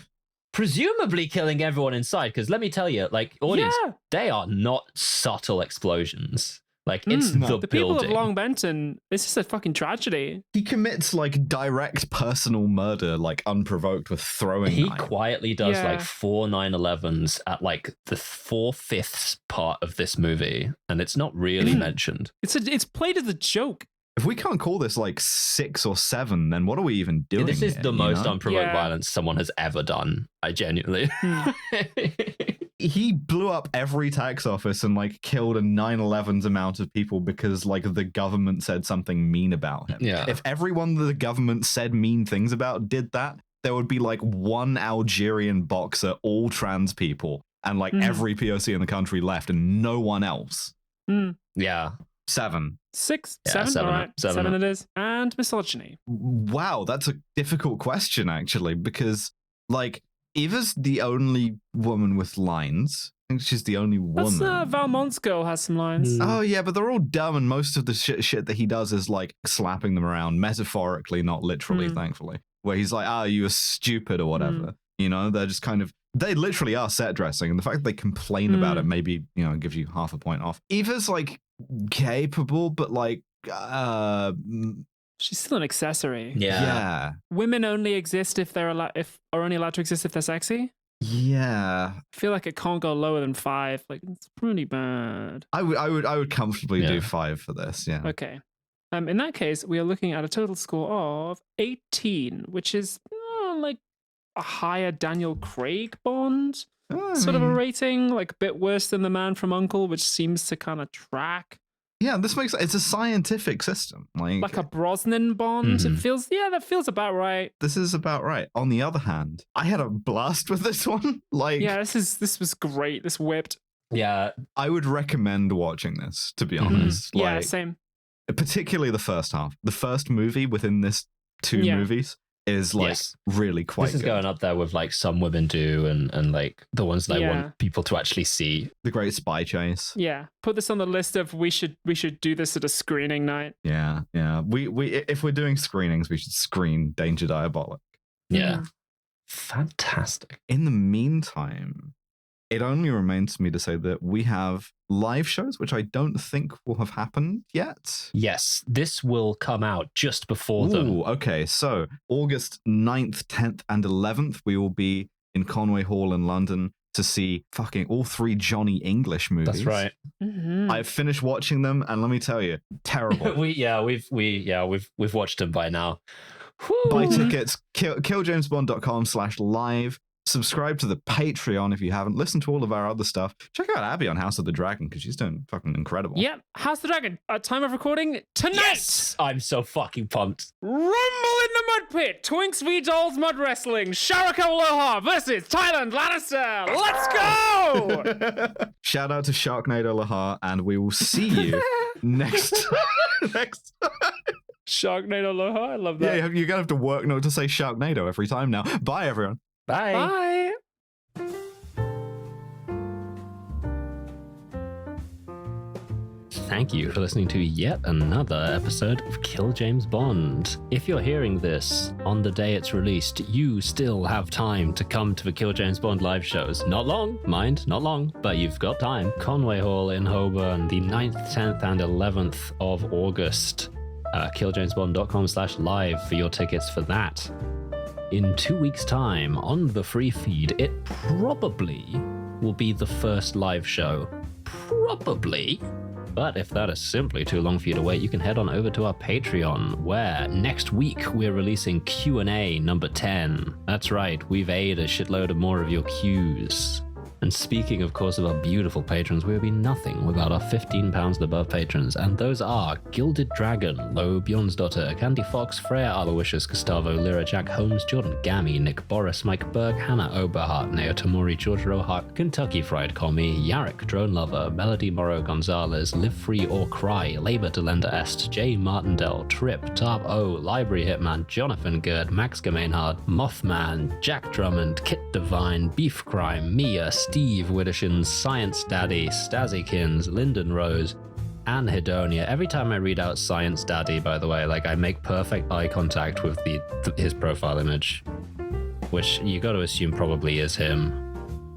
presumably killing everyone inside. Because let me tell you, like, audience, they are not subtle explosions. Like, it's the people building. of Long Benton, this is a fucking tragedy. He commits like direct personal murder, like unprovoked with throwing. He knife. quietly does like 4 9/11s at like the 4/5 part of this movie, and it's not really mentioned. It's played as a joke. If we can't call this like 6 or 7, then what are we even doing? This is here, the most know? unprovoked violence someone has ever done. I genuinely. He blew up every tax office and like killed a 9/11's amount of people because like the government said something mean about him. Yeah. If everyone that the government said mean things about did that, there would be like one Algerian boxer, all trans people, and like every POC in the country left and no one else. Yeah. 7. 6, Yeah, 7, seven. all right. 7 it is. And misogyny. Wow, that's a difficult question actually, because like Eva's the only woman with lines. I think she's the only woman. Valmont's girl has some lines. Oh yeah, but they're all dumb, and most of the shit that he does is like slapping them around metaphorically, not literally, thankfully. Where he's like, you were stupid or whatever. You know, they're just kind of, they literally are set dressing, and the fact that they complain about it maybe, you know, gives you half a point off. Eva's like capable, but like she's still an accessory. Yeah. Women only exist if they're are only allowed to exist if they're sexy. Yeah. I feel like it can't go lower than 5. Like, it's pretty bad. I would comfortably do 5 for this. Yeah. Okay. In that case, we are looking at a total score of 18, which is like a higher Daniel Craig Bond sort of a rating, like a bit worse than The Man from U.N.C.L.E., which seems to kind of track. Yeah, it's a scientific system. Like a Brosnan Bond. It feels, that feels about right. This is about right. On the other hand, I had a blast with this one. Like, yeah, this was great. This whipped. Yeah. I would recommend watching this, to be honest. Like, yeah, same. Particularly the first half. The first movie within this 2 movies is like really quite This is good. going up there with like Some Women Do and like the ones that I want people to actually see. The Great Spy Chase. Yeah. Put this on the list of we should do this at a screening night. Yeah. We if we're doing screenings, we should screen Danger Diabolik. Yeah. Fantastic. In the meantime, it only remains for me to say that we have live shows, which I don't think will have happened yet. Yes, this will come out just before them. Okay. So August 9th, 10th, and 11th, we will be in Conway Hall in London to see fucking all 3 Johnny English movies. That's right. I've finished watching them, and let me tell you, terrible. we've watched them by now. Buy tickets, killjamesbond.com/live. Subscribe to the Patreon if you haven't. Listen to all of our other stuff. Check out Abby on House of the Dragon because she's doing fucking incredible. Yeah, House of the Dragon. At time of recording tonight. Yes! I'm so fucking pumped. Rumble in the Mud Pit. Twinks v Dolls Mud Wrestling. Sharaka Aloha versus Thailand Lannister. Let's go! Shout out to Sharknado Lahar, and we will see you next Sharknado Aloha. I love that. Yeah, you're gonna have to work not to say Sharknado every time now. Bye, everyone. Bye. Bye. Thank you for listening to yet another episode of Kill James Bond. If you're hearing this on the day it's released, you still have time to come to the Kill James Bond live shows. Not long, mind, not long, but you've got time. Conway Hall in Holborn, the 9th, 10th, and 11th of August. killjamesbond.com/live for your tickets for that. In 2 weeks' time, on the free feed, it probably will be the first live show. Probably. But if that is simply too long for you to wait, you can head on over to our Patreon, where next week we're releasing Q&A number 10. That's right, we've aired a shitload of more of your Qs. And speaking, of course, of our beautiful patrons, we would be nothing without our £15 and above patrons, and those are Gilded Dragon, Lo Bjornsdotter, Candy Fox, Freya Aloysius, Gustavo Lyra, Jack Holmes, Jordan Gammy, Nick Boris, Mike Berg, Hannah Oberhart, Neo Tamori, George Rohart, Kentucky Fried Commie, Yarrick, Drone Lover, Melody Morrow Gonzalez, Live Free or Cry, Labor Delenda Est, Jay Martindale, Trip, Tarp O, Library Hitman, Jonathan Gerd, Max Gemainhard, Mothman, Jack Drummond, Kit Devine, Beef Crime, Mia, Steve Widdershins, Science Daddy, Stazikins, Lyndon Rose, and Hedonia. Every time I read out Science Daddy, by the way, like I make perfect eye contact with his profile image, which you got to assume probably is him.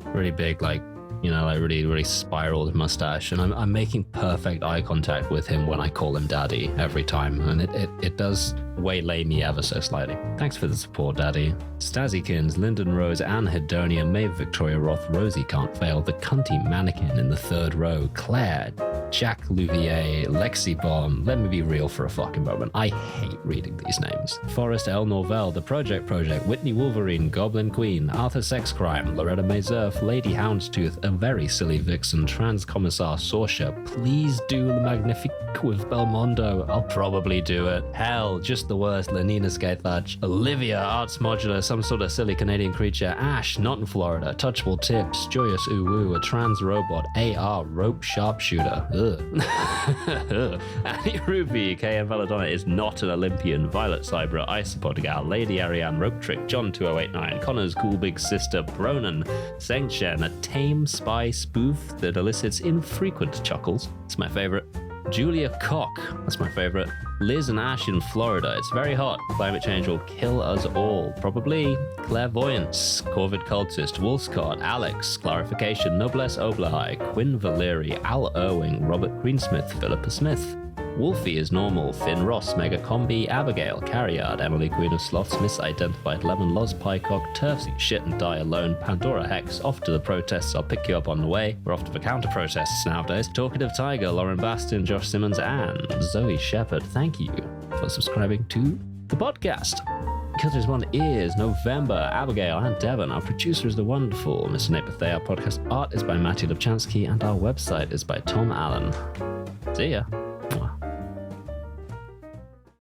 Really big, like, you know, like really, really spiraled mustache. And I'm making perfect eye contact with him when I call him Daddy every time. And it does waylay me ever so slightly. Thanks for the support, Daddy. Stazikins, Lyndon Rose, Anne Hedonia, Maeve Victoria Roth, Rosie Can't Fail, the cunty mannequin in the third row, Claire, Jack Louvier, Lexi Bomb. Let me be real for a fucking moment. I hate reading these names. Forrest L. Norvell, The Project, Whitney Wolverine, Goblin Queen, Arthur Sex Crime, Loretta Mayzurf, Lady Houndstooth, A Very Silly Vixen, Trans Commissar Sorsha. Please do the Magnifique with Belmondo. I'll probably do it. Hell, just the worst. Lenina Skathach, Olivia, Arts Modular, some sort of silly Canadian creature, Ash, not in Florida, Touchable Tips, Joyous Uwu, a trans robot, AR, Rope Sharpshooter. Ugh. Annie Ruby, KM Belladonna is not an Olympian, Violet Cybra, Isopod Gal, Lady Ariane, Rope Trick, John 2089, Connor's Cool Big Sister, Bronan, Sengchen, a tame spy spoof that elicits infrequent chuckles. It's my favorite. Julia Koch, that's my favorite. Liz and Ash in Florida, it's very hot. Climate change will kill us all. Probably. Clairvoyance, Corvid Cultist, Wolfscott, Alex, Clarification, Noblesse Oblahai, Quinn Valeri, Al Irving, Robert Greensmith, Philippa Smith. Wolfie is normal, Finn Ross, Mega Combi, Abigail, Carriard, Emily Queen of Sloths, Misidentified Lemon, Loz Pycock, Turfs Eat Shit and Die Alone, Pandora Hex, Off to the Protests, I'll pick you up on the way. We're off to the counter-protests nowadays. Talkative Tiger, Lauren Bastin, Josh Simmons, and Zoe Shepherd. Thank you for subscribing to the podcast. Killers One is November, Abigail and Devon. Our producer is the wonderful Mr. Nate Bethea. Our podcast art is by Matthew Lubchansky, and our website is by Tom Allen. See ya. Mwah.